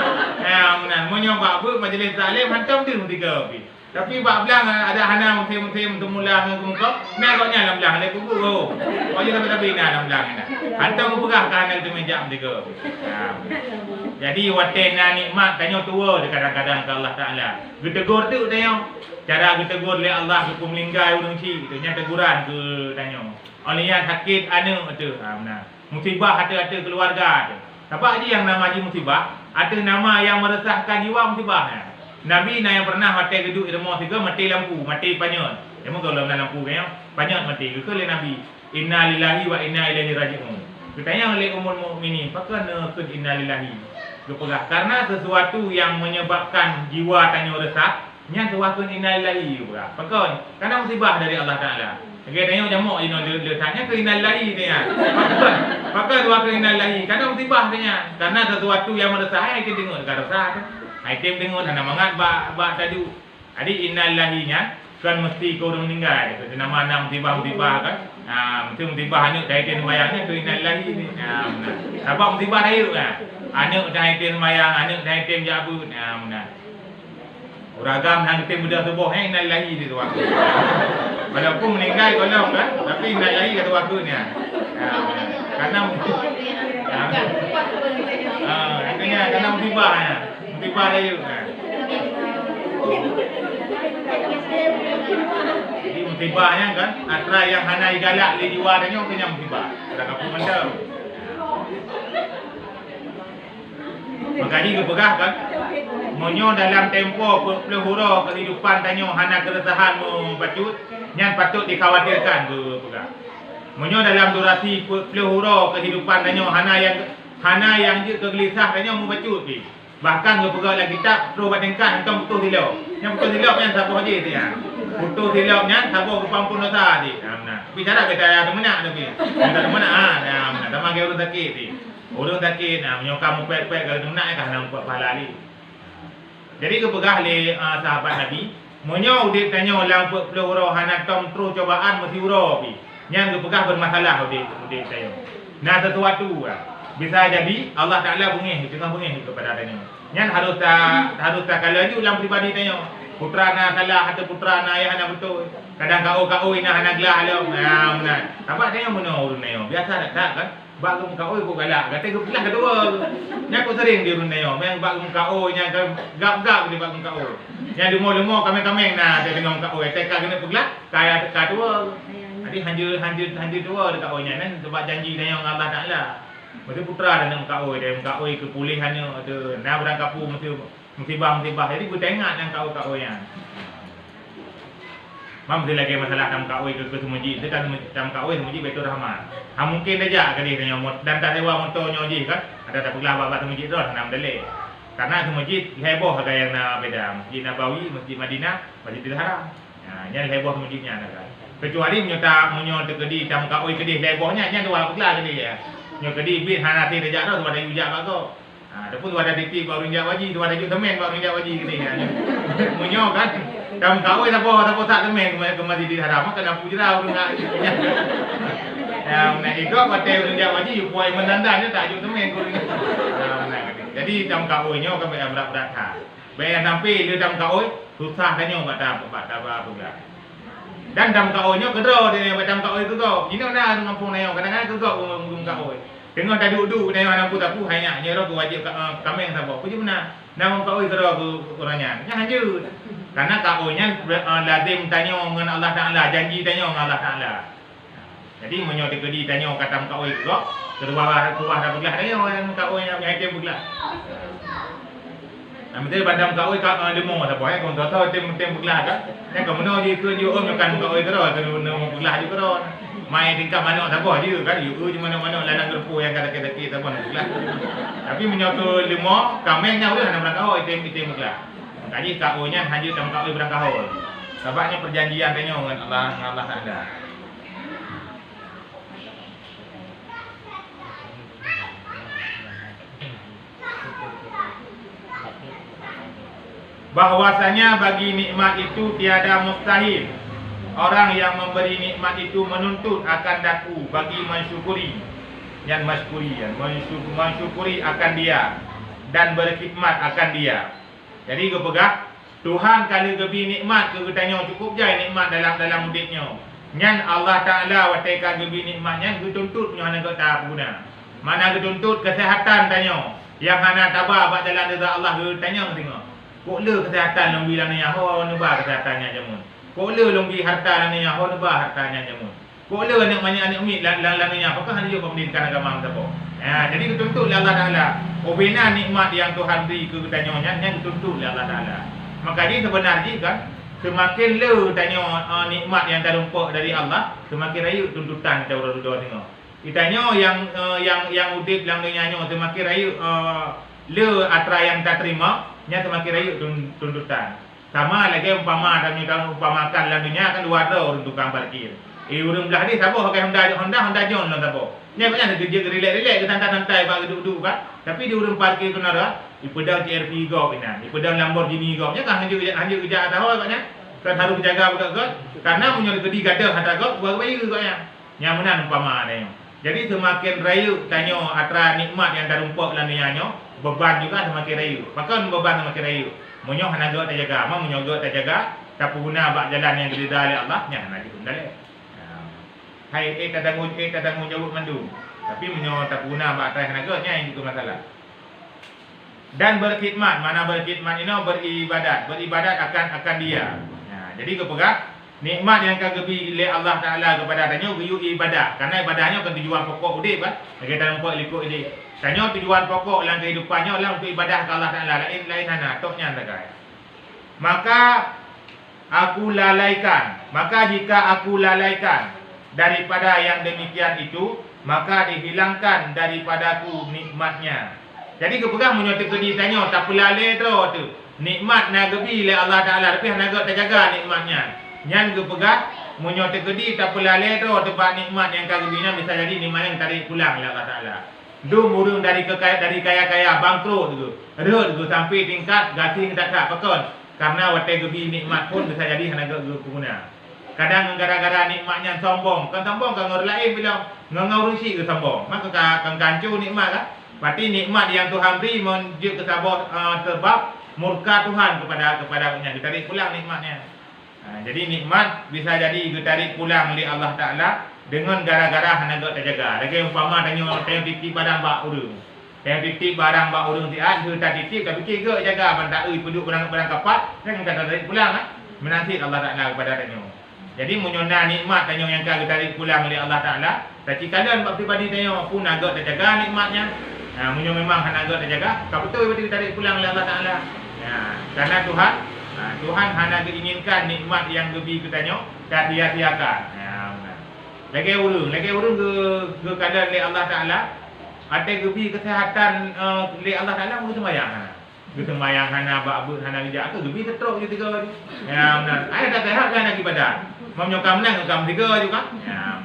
Nah, menyobak ber majlis taklim hantam dia tiga pi. Tapi bab belang ada hana musim untuk mula muka, nak kau nyala belang le kuku go. Kau je tapi nak belang ni. Hantam pegah kan itu meja tiga pi. Jadi waktu nak nikmat tanya tua dia kadang-kadang ke Allah Taala. Getegur tu tanya. Cara getegur oleh Allah ke melinggai urang ci tu nya teguran ke tanya. Oleh yang sakit anu tu. Benar. Musibah ada keluarga tu. Apa aja yang nama haji musibah? Ada nama yang meresahkan jiwa musibah. Nabi yang pernah mati geduk rumah tiga mati lampu, mati panyot. Emang kalau dalam lampu kan panyot mati. Ke oleh Nabi. Inna lillahi wa inna ilaihi raji'un. Ditanya oleh ummul mukminin, "Pakana kun inna lillahi?" Kepegah karena sesuatu yang menyebabkan jiwa tanya resah, nya tuakun inna lillahi juga. Pakon, karena musibah dari Allah Taala. Okey tanya jamak ino dia tanya ke inna lillahi dia. Pakon tuakun inna lillahi, karena musibah dia. Karena sesuatu yang meresah ai kita dengar kan resah tu. Ai tem dengar hana mangat ba tadi. Jadi inna lillahi nya kan mesti kau orang meninggal. Itu nama musibah kan. Mesti musibah hanyut dari ten bayangnya tu inna lillahi ni. Sebab musibah dari kan. Anak dah item mayang, anak dah item jabut. Benar. Uragam hang item mudah tubuh innalillahi di waktu. Walaupun meninggal golong kan, tapi innalillahi kata waktu ni. Karena artinya karena musibah dia. Jadi musibahnya kan, antara yang hana galak di jiwa dia punya musibah. Dah kapung mendam. Makanya kepegah kan monyo dalam tempo pelihara kehidupan tanyo hana keresahan membacut yang patut dikhawatirkan kepegah. Monyo dalam durasi pelihara kehidupan tanyo hana yang kegelisah tanyo membacut pi. Bahkan kepegah lagi kitab perlu batengkan entah betul silap. Yang betul silap yang siapa haji tu ya. Betul silapnya siapa kepampun dosa di. Nah, bicara kita ada menak tapi. Ada menak nah, sama ke orang sakit ni. Orang sakit menyokam pek-pek kalau nak kan nampak pahala ni. Jadi kepegah le sahabat Nabi, monyo udip tanya lang peloro hana tom terus cobaan mesti uro pi. Yang kepegah bermasalah udip tanya. Nah sesuatu bisa jadi Allah Taala bungih kepada tanya. Yang harus tak kalau ni ulang pribadi tanya. Putra na kalah atau putra na ayah na betul. Kadang kau ina hana gelah alam. Benar. Apa tanya mono urun nayo. Biasa tak kan? Bak muka oi ko galak kata ko pelah kedua nya ko sering di run nayo meng bak muka oi nya gap di bak muka oi nya lumo kami nah dia dengan muka oi teka kena pelah kaya teka dua jadi hanjir dua dekat oi nya nan sebab janji nayo dengan Allah Taala mesti putra dan muka oi kepulihannya ada nah berang kapu mesti musibah jadi ku tengok nang kau nya Mam dia lagi masalah tam kawai ke masjid. Dia kan tam kawai masjid Baitur Rahman. Mungkin aja ke dia tanya dan tak sewa motor nyoji kan. Ada tak pula babat masjid dah nam dale. Karena tu masjid heboh ada yang na beda. Masjid Nabawi, Masjid Madinah, Masjidil Haram. Nya heboh masjidnya kan. Kecuali menyo tekedi tam kawai ke dia hebohnya nya dua pula ke dia. Nyo kedi bit hanati rejak dah tu ada ujak bago. Adapun tu ada titik baru rinjak waji, tu ada juk temen baru rinjak waji ke dia. Menyo kan. Kam kawai siapa tak temen ke Masjidil Haram kena pujra urang nak. Nak ikut hotel rinjak waji puai mendandan tak juk temen ko. Jadi tam kawai nyo kan berat-berat ha. Baik sampai dia tam kawai susah tanya buat apa pula. Dan tam kawai nyo kedro dia macam kawai tu kau. Ini nak ngampung nayo kadang-kadang tu kau ngum kawai. Tengok dah duduk nayo anak tapu hanya nyero ko wajib kami yang sabo. Puji benar. Nama kawai kedro ko orangnya. Nya hanjut. Karena kaunya lazim tanya dengan Allah Taala, janji tanya dengan Allah Taala. Jadi menyo tekedi tanya kata kau juga, kedua dah belah tanya orang kau yang item belah. Mesti bandam kau kat demo tak apa kau tahu tem belah kan. Kau mana je ke dia kan kau terus kena belah juga ron. Mai tingkap mana tak apa je kan. You je mana-mana ladang gerpu yang kata-kata tak apa nak belah. Tapi menyoto lemo kamenya udah nak kau tem belah. Kaji kau nya hanya tam kau berang kau. Sebabnya perjanjian tanya dengan Allah Taala. Bahwasanya bagi nikmat itu tiada mustahil. Orang yang memberi nikmat itu menuntut akan daku bagi mensyukuri yang mensyukuri akan dia dan berkhidmat akan dia. Jadi kau pegang Tuhan kalau gebi nikmat ke tanya cukup je nikmat dalam hidupnya. Nyan Allah Taala watekan gebi nikmatnya ke tuntut punya hana tak guna. Mana ke tuntut kesihatan tanya. Yang hana tabah bak jalan reza Allah ke tanya tengok. Kok le kesihatan long bilang ni ho nuba kesehatannya jamun. Kok le long bi harta ni ho nuba hartanya jamun. Kok le anak banyak anak umit lang ni apakah dia pendidikan agama apa? Jadi dituntut oleh Allah Taala. Obena nikmat yang Tuhan beri ke tanya yang dituntut oleh Allah Taala. Maka dia sebenarnya kan semakin le tanya nikmat yang terumpak dari Allah, semakin raya tuntutan kita orang-orang tengok. Ditanya yang udip lang nyanyi semakin raya le atra yang tak terima nya semakin raya tuntutan. Sama lagi umpama kami tahu umpamakan lang dunia kan dua ada orang tukang parkir. Urang belah ni sabo pakai Honda John lah sabo. Nya banyak kerja relax ke santai-santai bagi duduk kan. Tapi di urang parkir tu nara, di pedang CRV go pina, di pedang Lamborghini go. Nya kan hanya kerja tahu katnya. Kan harus jaga betul karena punya kedi gadah hata go buat bayi go nya. Nya menan umpama ada. Jadi semakin raya tanya atra nikmat yang terumpak lan nyanyo, beban juga semakin raya. Maka beban semakin raya. Munyo hana go tak jaga, munyo go tak jaga, tak guna bak jalan yang diridai oleh Allah, nya hana digundale. Hai kadang jawab mandu. Tapi menyo tak guna bak trai hana go nya itu masalah. Dan berkhidmat, mana berkhidmat ini beribadat akan dia. Nah, jadi kepegang nikmat yang kagebi oleh Allah Taala kepada tanya biu ibadah. Karena ibadahnya kan tujuan pokok udip kan. Kita nampak likut ini. Tanya tujuan pokok dalam kehidupannya adalah untuk ibadah ke Allah Taala. Lain hana toknya sakai. Maka jika aku lalaikan daripada yang demikian itu, maka dihilangkan daripadaku nikmatnya. Jadi kepegang menyotik ke tanya tak pelalai tu. Nikmat nagebi oleh Allah Taala tapi hanaga tak jaga nikmatnya. Yang kepegang menyotik ke tak pelalai tu tempat nikmat yang kagebinya bisa jadi nikmat yang tarik pulang oleh Allah Taala. Dum urung dari kaya-kaya bangkrut tu. Rut tu sampai tingkat gasing tak pakon. Karena watai gebi nikmat pun bisa jadi hanaga guna. Kadang gara-gara nikmatnya sombong. Kan sombong kan orang lain bilang ngaurusi ke sombong. Maka kan kancu nikmat kan. Berarti nikmat yang Tuhan beri menunjuk ke sebab murka Tuhan kepada-nya. Ditarik pulang nikmatnya. Jadi nikmat bisa jadi ditarik pulang oleh Allah Taala dengan gara-gara hanaga terjaga. Lagi umpama tanya titip barang bak urang. Tanya titip barang bak urang tiat, dia tak titip tak fikir ke jaga bantak penduduk barang kapat, kan kata tarik pulang kan. Menanti Allah Taala kepada tanya. Jadi menyona nikmat tanya yang kau tarik pulang oleh Allah Taala. Tapi kalian bab pribadi tanya pun agak terjaga nikmatnya. Munyo memang hanaga terjaga, kau betul berarti ditarik pulang oleh Allah Taala. Karena Tuhan hanya inginkan nikmat yang lebih katanya tak dia-diakan. Lagi urung ke kadar oleh Allah Taala, ada lebih kesihatan oleh Allah Taala mesti sembahyang. Ke sembahyang hana bakbut hana kerja atau lebih teruk je tiga ni. Benar. Ada tak sehat kan lagi badan. Mamnya kamnang kam tiga juga. Benar.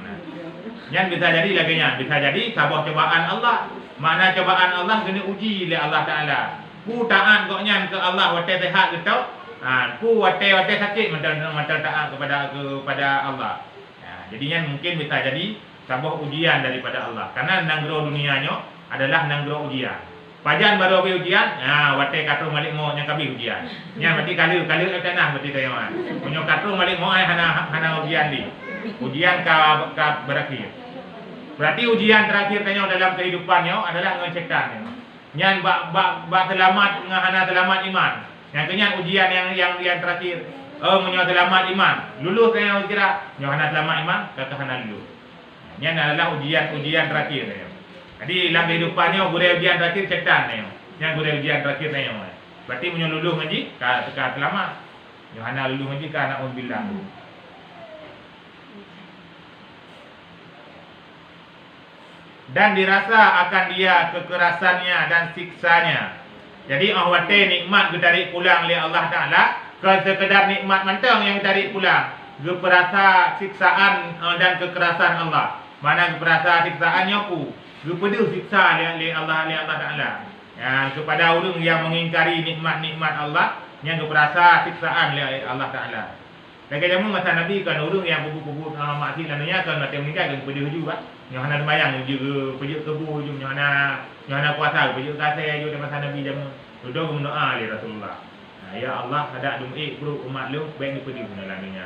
Yang bisa jadi lagi nya, bisa jadi sebuah cobaan Allah. Mana cobaan Allah kena uji oleh Allah Taala. Ku taat kok nyan ke Allah watai sehat ke tau. Ku watai sakit macam taat kepada Allah. Jadinya mungkin bisa jadi sebuah ujian daripada Allah. Karena nanggro dunianya adalah nanggro ujian. Pajan baru habis ujian, watai katru malik mo yang kabi ujian. Nya berarti kali tanah berarti tayaman. Punyo katru malik mo ai hana ujian di. Ujian ka berakhir. Berarti ujian terakhir tanya dalam kehidupannya adalah ngecekan. Nyan bak selamat ngahana selamat iman. Yang kenyan ujian yang terakhir. Menyo selamat iman. Lulus tanya kira nyo hana selamat iman, kata hana lulus. Nyan adalah ujian terakhir. Jadi dalam kehidupannya gure ujian terakhir cetan. Yang gure ujian terakhir tanya. Berarti menyoluluh ngaji ka teka selamat. Yohana lulu ngaji ka anak umbillah. Dan dirasa akan dia kekerasannya dan siksanya. Jadi ahwate nikmat ditarik pulang oleh Allah Ta'ala, ke sekedar nikmat mantang yang ditarik pulang. Ge perasa siksaan dan kekerasan Allah. Mana ge perasa siksaannya ku. Ge pedih siksa oleh Allah Ta'ala. Ya, kepada orang yang mengingkari nikmat-nikmat Allah, yang ge perasa siksaan oleh Allah Ta'ala. Lagi jamu masa Nabi kan orang yang bubu-bubu maksiat lananya kan mati meninggal kan pedih juga. Yang hana sembahyang juga pergi kebu juga yang puasa pergi kasih juga masa Nabi jamu. Duduk berdoa oleh Rasulullah. Ya Allah ada duit guru umat lu baik ni pedih dalamnya.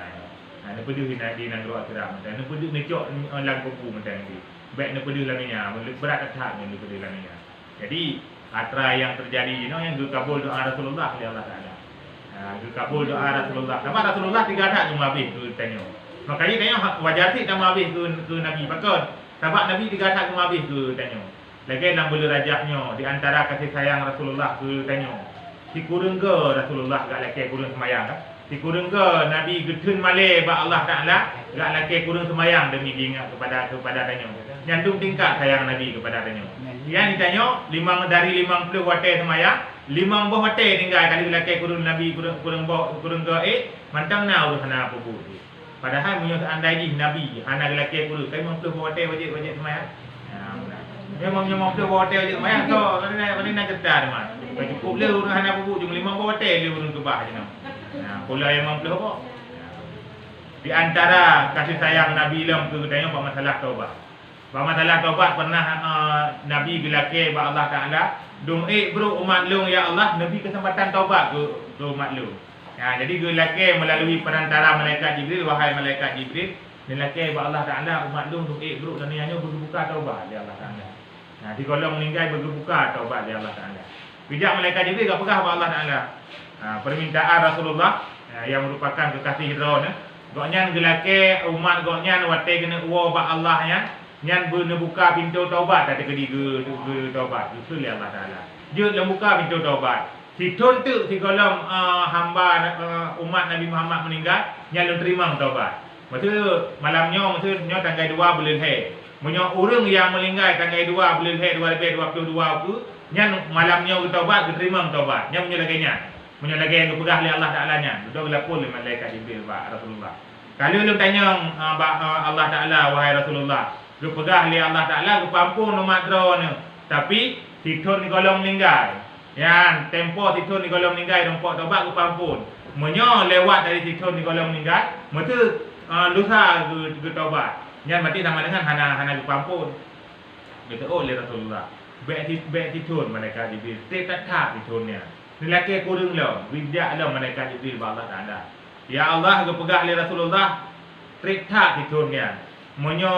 Ni pedih di negara akhirat. Dan ni pedih ni cok lang kubu macam ni. Baik ni pedih dalamnya, berat atas ni pedih dalamnya. Jadi antara yang terjadi yang dikabul doa Rasulullah oleh Allah Taala. Kabul doa Rasulullah. Sebab Rasulullah 3 tahun cuma habis tu tanya. Makanya tanya wajar sih tak habis ke Nabi pakon. Sebab Nabi 3 tahun cuma habis tu tanya. Lagi dalam bela rajahnya di antara kasih sayang Rasulullah tu tanya. Si kurang ke Rasulullah gak laki kurang semayang kan? Si kurang ke Nabi getun malai ba Allah Taala gak laki kurang semayang demi diingat kepada tanya. Nyandung tingkat sayang Nabi kepada tanya. Yang ditanya dari 50 watai semayang 5 buah watai tinggal kali lelaki kurun Nabi kurun ke mantang na urus hana apa bu. Padahal punya seandai di Nabi hana lelaki kurun kai 50 buah watai wajib semayang. Memang 50 buah watai wajib semayang tu mana nak ketar mat. Cukup le urus hana apa bu cuma 5 buah watai le urus kebah je nah. Pula yang 50 apa? Di antara kasih sayang Nabi lam tu tanya apa masalah taubat. Masalah taubat pernah Nabi gelake ba Allah Taala bro umat lu ya Allah Nabi kesempatan taubat ke umat lu. Ya jadi gelake melalui perantara malaikat Jibril wahai malaikat Jibril gelake ba Allah Taala umat lu bro dan hanya berbuka taubat ya Allah Taala. Nah di kolom meninggal berbuka taubat ya Allah Taala. Bijak malaikat Jibril gak pegah ba Allah Taala. Permintaan Rasulullah yang merupakan kekasih Rasul goknyan gelake umat goknyan wate kena uwa ba Allah nya nyan buka pintu taubat tak kedi ke taubat itu oleh Allah Taala. Dia buka pintu taubat. Si tontu si kolom hamba umat Nabi Muhammad meninggal nyan terima taubat. Masa malamnya maksudnya tanggal 2 bulan Hai. Munyo orang yang meninggal tanggal 2 bulan Hai 2022 tu nyan malamnya taubat terima taubat. Nyan punya lagi nyan. Punya lagi yang dipegah oleh Allah Taala nyan. Duduk lapor oleh malaikat Jibril ba Rasulullah. Kalau lu tanya Allah Taala wahai Rasulullah lu pegah oleh Allah Ta'ala, lu pampun umat drone. Tapi, titun di kolom meninggal. Yang tempoh titun di kolom meninggal, rumput taubat lu pampun. Menyo lewat dari titun di kolom meninggal, maka lusa ke taubat. Yang mati sama dengan hana lu pampun. Dia oleh Rasulullah. Baik titun mereka Jibril. Tak titunnya. Lelaki kurang lah. Bijak lah mereka Jibril Allah Ta'ala. Ya Allah, lu pegah oleh Rasulullah. Tak titunnya. Menyo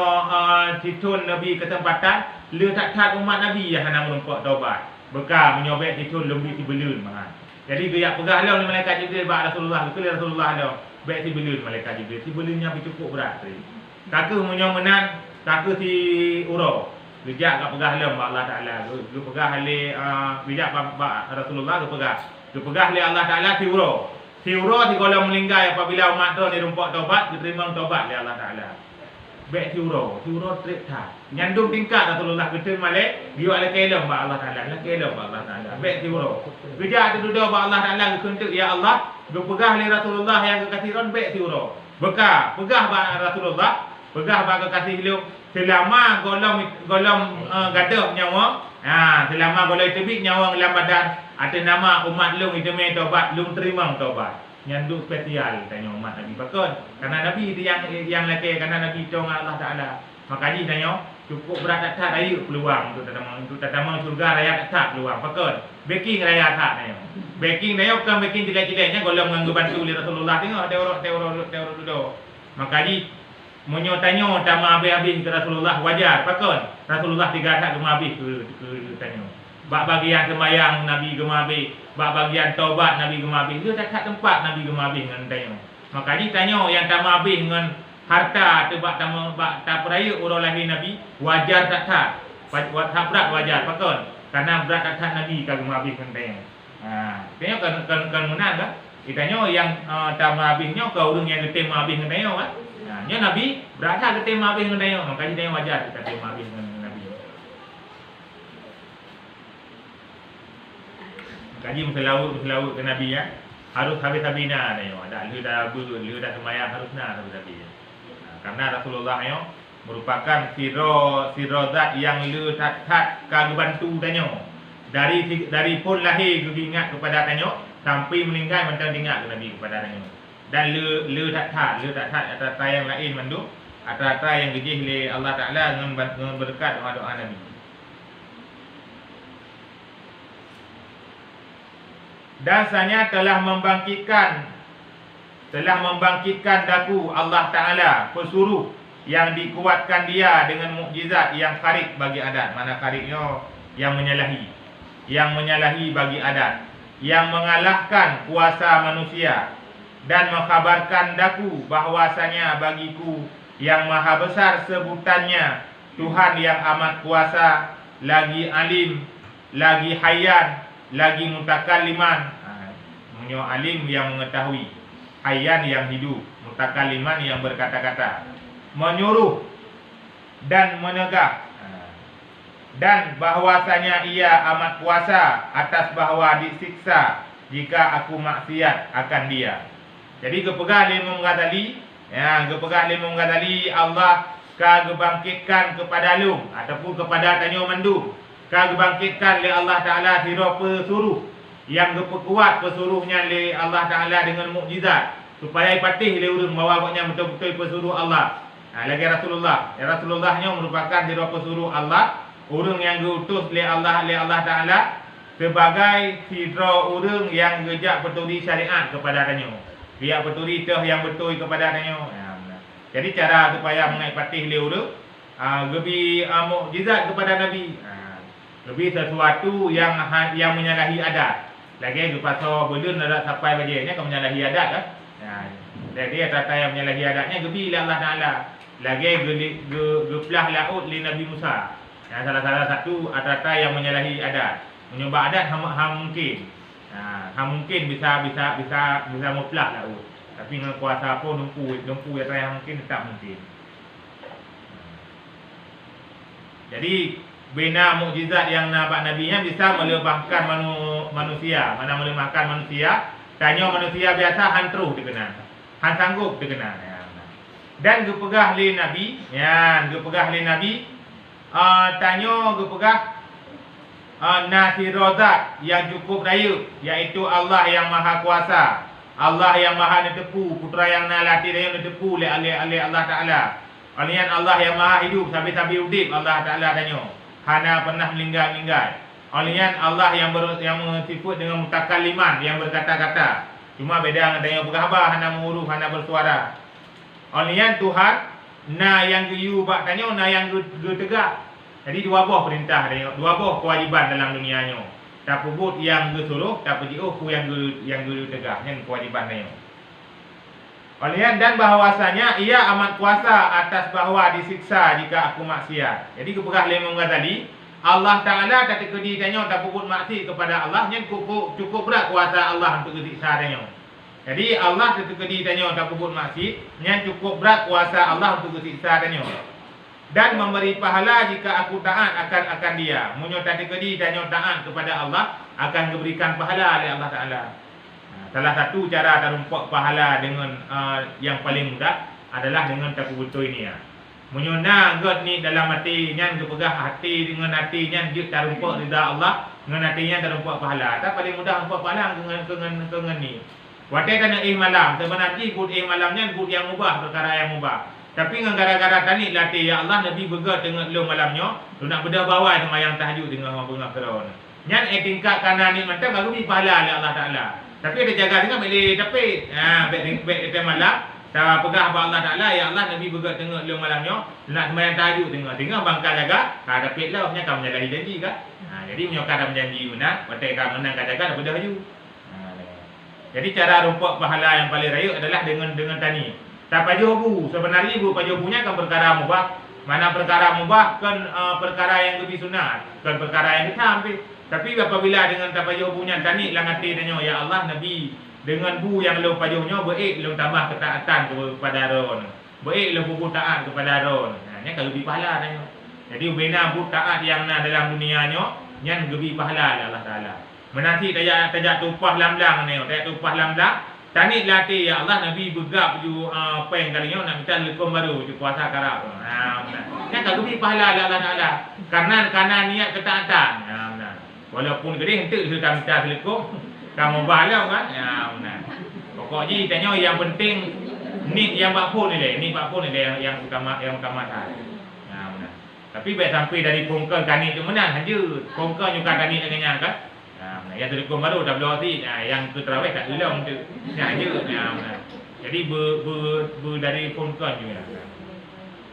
titun Nabi kesempatan le tak umat Nabi yang hana menumpuk taubat. Bekal menyobek titun lebih si belun mahan. Jadi dia pegah lah oleh malaikat Jibril ba Rasulullah, betul Rasulullah dah. Baik si belun malaikat Jibril. Si belunnya cukup berat tadi. Kaka menyo menan, kaka si uro. Bijak gak pegah lah ba Allah Taala. Lu pegah oleh bijak ba Rasulullah lu pegah. Lu pegah oleh Allah Taala si uro. Si uro si kalau meninggal apabila umat tu ni rumpuk taubat, diterima taubat oleh Allah Taala. Baik siuro trik tak. Nyandung tingkat Rasulullah ketemu malai, dia ada kelam ba Allah Taala, ada kelam ba Allah Taala. Baik siuro. Kerja tu duduk ba Allah Taala kentuk ya Allah, berpegah oleh Rasulullah yang kekasihan baik siuro. Bekah, pegah ba Rasulullah, pegah ba kekasih hidup selama golong gaduh nyawa. Selama golong tebik nyawa dalam badan atas nama umat lu itu mai taubat, lu terima taubat. Yang spesial tanya umat Nabi pakon. Karena Nabi itu yang laki karena Nabi cong Allah Taala. Makanya tanya cukup berat tak ayu peluang untuk tatama surga raya tak peluang pakon. Baking raya tak tanya. Baking tanya bukan baking jelek-jeleknya golong nganggo bantu oleh Rasulullah tengok teori dulu. Makanya menyo tanya tama habis ke Rasulullah wajar pakon. Rasulullah 3 tak cuma habis ke tanya. Bak bagian sembahyang Nabi gemabe, bak bagian taubat Nabi gemabe. Dia tak tempat Nabi gemabe dengan tanya. Maka ditanya yang tamabe dengan harta tebak tak peraya orang lahir Nabi wajar tak berat wajar pakon. Karena berat tak Nabi kagum gemabe dengan tanya. Tanya kan menang kan? Itanya yang tamabihnya ke urang yang getem mabih dengan tanya kan? Nya Nabi berada getem mabih dengan tanya, makanya tanya wajar kita getem mabih dengan Nabi. Kaji melaut ke Nabi ya. Harus habis-habisna tanya. Ada lu dah bulu, lu dah sembahyang harusna habis-habis. Karena Rasulullah yo merupakan zat yang lu tak kagak bantu tanya. Dari pun lahir dia ingat kepada tanya sampai meninggal macam ingat Nabi kepada tanya. Dan lu tak atas yang lain mandu atas yang gejih oleh Allah Taala dengan berkat doa Nabi. Dasarnya telah membangkitkan daku Allah Ta'ala pesuruh yang dikuatkan dia dengan mukjizat yang kharib bagi adat. Mana kharibnya? Yang menyalahi bagi adat, yang mengalahkan kuasa manusia, dan mengkhabarkan daku bahwasanya bagiku yang maha besar sebutannya, Tuhan yang amat kuasa, lagi alim, lagi hayyan, lagi mutakalliman. Menyo alim yang mengetahui, hayyan yang hidup, mutakalliman yang berkata-kata, menyuruh dan menegak, dan bahwasanya ia amat kuasa atas bahwa disiksa jika aku maksiat akan dia. Jadi kepegah Imam Ghazali, Allah kebangkitkan kepada lu ataupun kepada tanyo mandu, kebangkitkan oleh Allah Taala hira pesuruh yang kuat pesuruhnya oleh Allah Taala dengan mukjizat supaya patih le urang bawa agaknya betul-betul pesuruh Allah. Lagi Rasulullahnya merupakan hira pesuruh Allah, urang yang diutus oleh Allah Taala sebagai hira urang yang gejak peturi syariat kepada tanyo. Dia peturi teh yang betul kepada tanyo. Jadi cara supaya mengai patih le urang lebih mukjizat kepada Nabi. Lebih sesuatu yang menyalahi adat. Lagi pasal belum ada sampai bagiannya ke menyalahi adat kan. Jadi kata yang menyalahi adatnya gebi Allah Taala. Lagi geplah laut li Nabi Musa. Salah satu kata yang menyalahi adat. Menyembah adat mungkin. Mungkin bisa muplah laut. Tapi dengan kuasa apa lumpuh yang mungkin tak mungkin. Jadi bina mukjizat yang nampak nabinya bisa melemahkan manusia. Mana melemahkan manusia? Tanya manusia biasa hantruh dikenal. Han sanggup dikenal. Dan gepegah li Nabi, tanya gepegah nasirozat yang cukup raya, iaitu Allah yang maha kuasa, Allah yang maha netepu, putra yang nalati yang netepu oleh Allah Taala. Alian Allah yang maha hidup sampai udip Allah Taala tanya. Hana pernah meninggal. Alian Allah yang bersifat dengan mutakalliman, yang berkata-kata. Cuma beda dengan yang berkhabar, hana mengurus, hana bersuara. Alian Tuhan yang geyu bak tanya, yang tegak. Jadi dua buah perintah, dua buah kewajiban dalam dunianya. Tak pubut yang gesuruh, tak pejiuh yang geyu tegak. Yang kewajiban tanya. Alian dan bahwasanya ia amat kuasa atas bahwa disiksa jika aku maksiat. Jadi kepegah Imam Ghazali, Allah Taala tak tekedi tanya tak puput maksiat kepada Allah, yang cukup berat kuasa Allah untuk disiksa tanya. Jadi Allah tak tekedi tanya tak puput maksiat, yang cukup berat kuasa Allah untuk disiksa tanya. Dan memberi pahala jika aku taat akan dia. Munyo tak tekedi tanya taat kepada Allah akan diberikan pahala oleh Allah Taala. Salah satu cara terumpak pahala dengan yang paling mudah adalah dengan takubutu ini ya. Menyona God ni dalam hati nyan kepegah hati dengan hati nyan dia terumpak ridha Allah, dengan hatinya terumpak pahala. Tak paling mudah rumpak pahala dengan ni. Watai kana malam sebenarnya good malamnya good yang mubah, perkara yang mubah. Tapi dengan gara-gara tadi latih ya Allah Nabi begat dengan lu malamnya, lu nak beda bawah semayang tahajud dengan bunga Firaun. Nyan tingkat kanan ni macam baru ni pahala oleh Allah Taala. Tapi dia jaga dengan boleh tapi baik malam tak pegah apa Allah Taala ya Allah Nabi begat tengok lu malamnya nak sembahyang tahajud tengok bangkal jaga dapat lah punya kamu jaga janji kan. Jadi punya kadang janji menang patai kamu menang jaga dah pada haju. Jadi cara rumpak pahala yang paling raya adalah dengan tani. Tak pajobu sebenarnya ibu pajobunya kan perkara mubah. Mana perkara mubah kan perkara yang lebih sunat, kan perkara yang ditampi. Tapi apabila dengan tapajuh punya tani lang hati danyo, ya Allah Nabi dengan bu yang lu pajuhnya baik lu tambah ketaatan kepada Ron. Baik lu buku taat kepada Ron. Nah, nya kalau lebih pahala danyo. Jadi bina bu taat yang na dalam dunianya nyan lebih pahala Allah Taala. Menanti tajak tupah lam-lam ni, tajak tupah lam-lam. Tani latih ya Allah Nabi begap ju peng kalinya nak minta lekom baru ju puasa karab. Nah, nya kalau lebih pahala Allah Taala. Karena niat ketaatan. Nah, walaupun gede hentik sudah minta lekom, kamu balau kan? Ya, benar. Pokoknya tanya yang penting ni yang bakpun ni deh, ni bakpun ni deh yang utama tadi. Ya, benar. Tapi baik sampai dari pongkal kani tu menang haju. Pongkal nyuka kani dengan kan? Ya, benar. Yang telekom baru WC, yang tu terawih kat ulang tu. Ya, haju. Ya, benar. Jadi dari pongkal juga.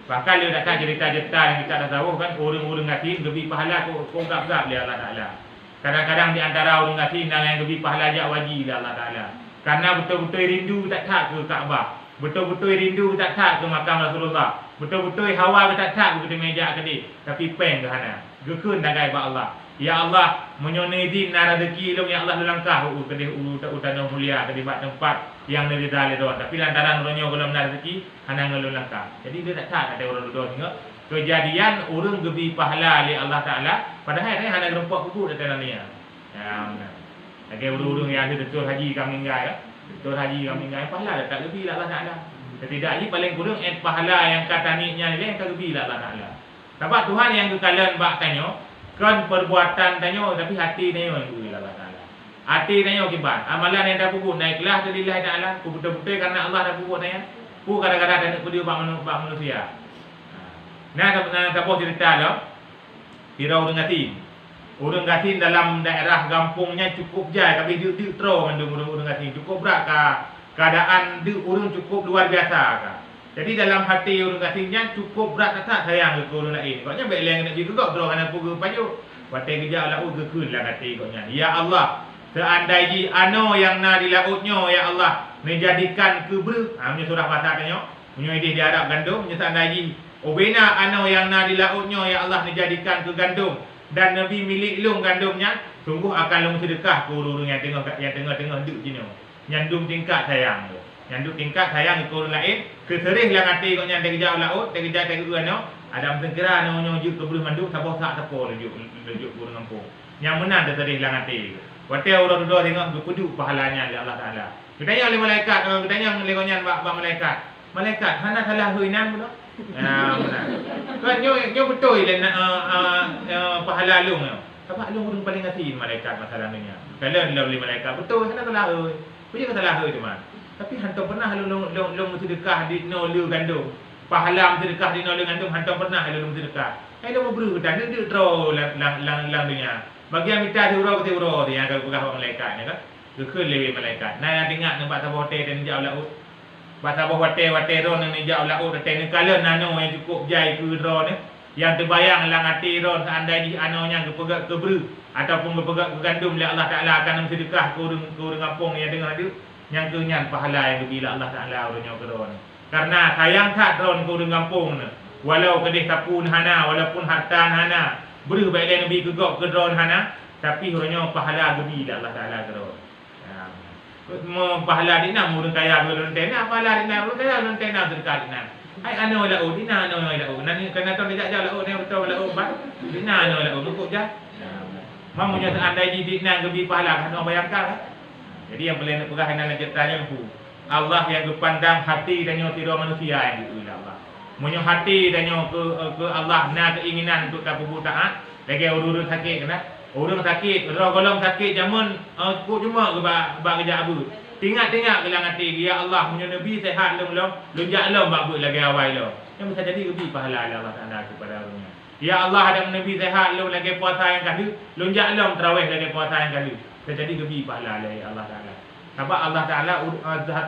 Bahkan dia datang cerita-cerita yang kita dah tahu kan, orang-orang ngatin lebih pahala pongkal besar oleh Allah Taala. Kadang-kadang di antara orang ngatin yang lebih pahala jak wajib Allah Taala. Karena betul-betul rindu tak ke Kaabah. Betul-betul rindu tak ke makam Rasulullah. Betul-betul hawa tak ke meja kedai. Tapi peng ke hana. Gekun dagai ba Allah. Ya Allah, menyonedi na rezeki lu ya Allah langkah kedai utana mulia kedai bak tempat yang negeri dalil doa. Tapi lantaran orangnya belum ada rezeki, hana ngelu langkah. Jadi dia tak ada orang doa tengok. Kejadian orang lebih pahala oleh Allah Taala padahal ni hanya gerempak kubur dalam ni. Ya. Lagi urung-urung yang ada betul haji kami meninggal, betul haji kami meninggal pahala tak lebih lah Allah Taala. Setidaknya paling kurang pahala yang kata niknya ni yang tak lebih lah Allah Taala. Sebab Tuhan yang kekalan bak tanya, kan perbuatan tanya tapi hati tanya yang lebih lah Allah Taala. Hati tanya kibat, amalan yang dah pupuk naiklah ke lillahi Taala, betul-betul karena Allah dah pupuk tanya. Pu kadang-kadang tak perlu bak manusia. Nah, siapa cerita lah, Hirau dengan Gatin. Orang Gatin dalam daerah kampungnya cukup jai, tapi dia terus mandung orang Gatin. Cukup berat keadaan dia orang cukup luar biasa. Jadi dalam hati orang Gatinnya cukup berat tak sayang ke orang lain. Katanya baik leng nak pergi kegak terus kena pergi pajuk. Watai kerja laut gekun lah hati katanya. Ya Allah, seandainya ano yang na di lautnya ya Allah menjadikan kebru. Punya surah Fatah tanya. Punya idih dia Arab gandum, seandainya obena ano yang na di lautnya ya Allah dijadikan ke gandum dan Nabi milik lung gandumnya, sungguh akan lung sedekah ke orang yang tengah duduk sini. Nyandung tingkat sayang tu. Nyandung tingkat sayang ke orang lain, keserih lang hati kau nyandung jauh laut, terkejap ano, ada mungkin kira ano juk ke belum manduk siapa sak siapa lejuk orang kampung. Yang menang terserih lang hati. Waktu orang duduk tengok berpeduk pahalanya oleh Allah Taala. Bertanya oleh malaikat, bertanya oleh konyan bak malaikat. Malaikat, hana salah huinan pun. Ya, benar. Kan nyo betul dan pahala lung. Sebab lung orang paling hati malaikat masalah dunia. Kalau oleh malaikat betul hana salah oi. Punya salah oi teman. Tapi hantu pernah lung sedekah di no lu gandum. Pahala sedekah di no lu gandum hantu pernah lung sedekah. Hai lung beru dan dia draw lang dunia. Bagi yang minta diurau ke diurau dia akan pegah malaikat ni kan. Gekun lewe malaikat. Nah yang tengok nampak sabah hotel dan jauh laut. Pasal bahawa hotel ron ni jauh laut hotel ni kala nano yang cukup jai ke ron ni yang terbayang lang hati ron seandainya anonya kepegak ke bru ataupun kepegak ke gandum oleh Allah Taala akan sedekah ke orang kampung yang dengar dia yang kenyan pahala yang bila Allah Taala orangnya ke ron. Karena sayang tak ron ke orang kampung ni. Walau kedih tapun hana walaupun harta hana bru baik Nabi kegok ke ron hana tapi orangnya pahala gebi Allah Taala ke ron. Pahala dina murung kaya belum tena pahala dina murung kaya belum tena sedekah dina. Hai ano la o dina ano la o nani kena tahu dia jauh la o ni betul la o bat dina ano la o cukup je. Mamunya seandainya dina gebi pahala kan orang bayangkan. Jadi yang boleh nak pegang nak ceritanya tu. Allah yang kepandang hati dan nyotiro manusia yang diulah Allah. Munyo hati dan ke Allah na keinginan untuk tapu taat lagi urus sakit kena. Orang sakit, orang golong sakit jamun kok cuma ke bak kerja abu. Tinggal gelang hati ya Allah punya nabi sehat long lonjak long bak lagi awal lo. Yang bisa jadi lebih pahala Allah Taala kepada orangnya. Ya Allah ada nabi sehat long lagi puasa yang kali, lonjak long tarawih lagi puasa yang kali. Jadi lebih pahala dari Allah Taala. Sebab Allah Taala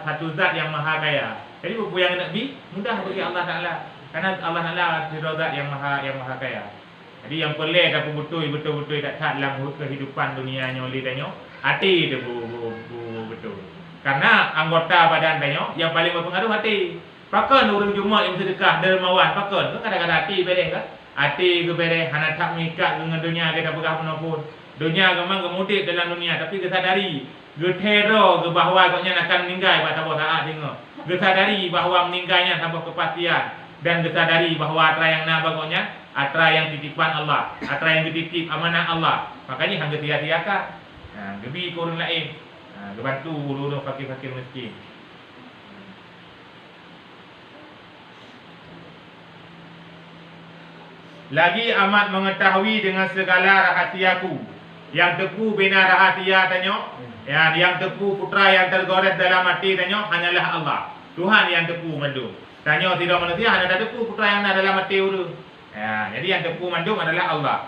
satu zat yang maha kaya. Jadi apa yang nabi mudah bagi Allah Taala. Karena Allah Taala zat yang maha kaya. Jadi yang pelih tak betul-betul tak dalam kehidupan dunianya oleh tanya hati dia betul. Karena anggota badan tanya yang paling berpengaruh hati. Pakan orang Jumaat yang sedekah dermawan pakan. Kadang-kadang hati bereng kan? Hati ke bereng hana tak mengikat dengan dunia kita pegah pun. Dunia memang kemudik dalam dunia, tapi kita sadari getero ke bahawa agaknya akan meninggal pada tabuh saat tengok. Kita sadari bahawa meninggalnya tanpa kepastian, dan kita sadari bahawa atra yang nak bagaknya atra yang titipan Allah, atra yang dititip amanah Allah. Makanya hang sia-siakan. Gebi ke orang lain. Bantu urus fakir-fakir miskin. Lagi amat mengetahui dengan segala rahasiaku. Yang tepu bina rahasia tanya, yang tepu putra yang tergores dalam hati tanya hanyalah Allah. Tuhan yang tepu mandum. Tanya tidak manusia hanya ada tepu putra yang ada dalam hati uru. Jadi yang tepu mandum adalah Allah.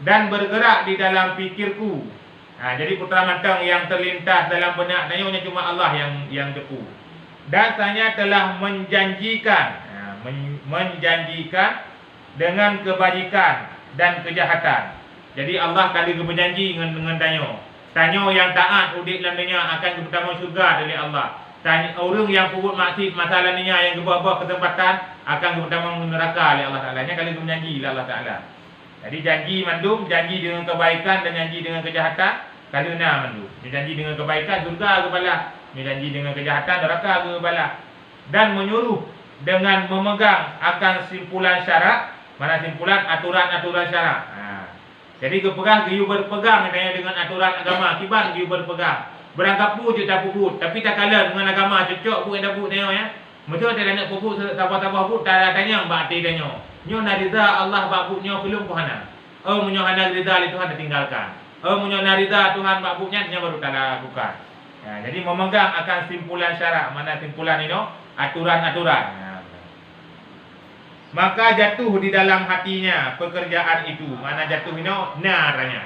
Dan bergerak di dalam fikirku. Jadi putra mantang yang terlintas dalam benak tanya hanya cuma Allah yang tepu. Dan saya telah menjanjikan dengan kebajikan dan kejahatan. Jadi Allah kali berjanji dengan Tanyo yang taat udik dalam dunia akan pertama syurga dari Allah. Tanya orang yang puput maksud masalah dunia yang kebuah-buah kesempatan akan pertama neraka oleh Allah Taala. Nya kali berjanji oleh Allah Taala. Jadi janji mandum, janji dengan kebaikan dan janji dengan kejahatan kali na mandum. Janji dengan kebaikan syurga ke balah, janji dengan kejahatan neraka ke balah. Dan menyuruh dengan memegang akan simpulan syarat, mana simpulan aturan-aturan syarat. Jadi kepegang you berpegang dengan aturan agama, kiban you berpegang. Berangkap pu je tak puput, tapi tak kala dengan agama cocok pu dah put tengok ya. Mesti ada nak puput tabah-tabah put tak tanya mbak ti tanya. Nyo narida Allah bak putnya belum puhana. Munyo hana rida li Tuhan tinggalkan. Munyo narida Tuhan bak putnya nya baru tak lakukan. Jadi memegang akan simpulan syarat, mana simpulan ini aturan-aturan. Maka jatuh di dalam hatinya pekerjaan itu. Mana jatuh ini? Naranya.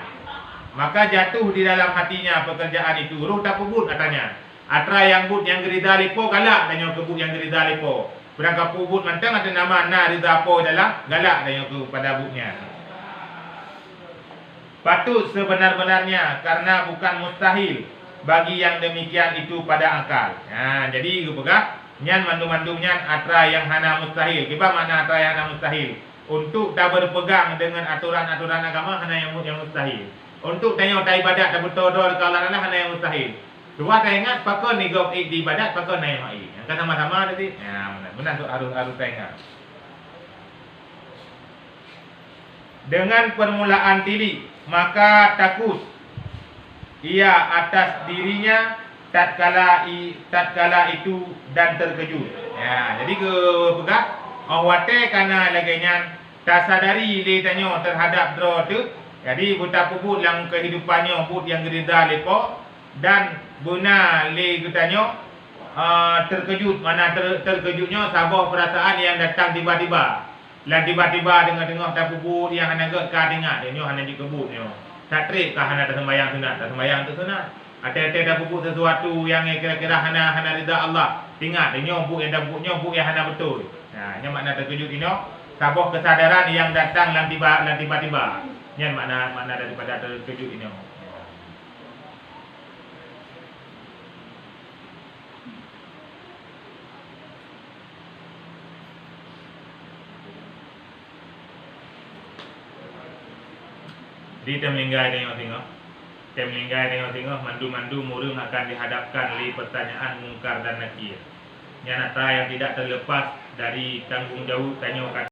Maka jatuh di dalam hatinya pekerjaan itu. Ruh tak pubut katanya. Atra yang but yang gerida lipo galak tanya ke but yang gerida lipo. Berangkat pubut mantang ada nama na rida po dalam galak tanya ke pada butnya. Patut sebenar-benarnya karena bukan mustahil bagi yang demikian itu pada akal. Jadi pegang nyan mandum-mandum nyan atra yang hana mustahil. Kiba mana atra yang hana mustahil? Untuk tak berpegang dengan aturan-aturan agama hana yang mustahil. Untuk tanya tak ibadat tak bertodor ke Allah hana yang mustahil. Dua tak ingat pakon ni gop di ibadat pakon naik mai. Yang kan sama-sama tadi. Benar tu harus tak ingat. Dengan permulaan tili maka takut ia atas dirinya tatkala itu dan terkejut. Jadi ke pegang awate kana laganya tak sadari le tanyo terhadap draw tu. Jadi buta puput yang kehidupannya put yang gerida lepo dan guna le gutanyo terkejut. Mana terkejutnya sabah perasaan yang datang tiba-tiba. Lan tiba-tiba dengar-dengar tak puput yang hana gak ka dengar dia hana dikebutnya. Tak trip ka hana sembahyang sunat, tak sembahyang tu sunat. Ada dah pupuk sesuatu yang kira-kira hana rida Allah. Ingat dia nyobuk yang dah nyobuk yang hana betul. Nya makna terkejut ini sabah kesadaran yang datang lan tiba-tiba. Nya makna daripada terkejut ini. Di temlinggai tengok. Temlinggai tengok mandu-mandu murung akan dihadapkan oleh pertanyaan mungkar dan nakir. Yang yang tidak terlepas dari tanggungjawab tanya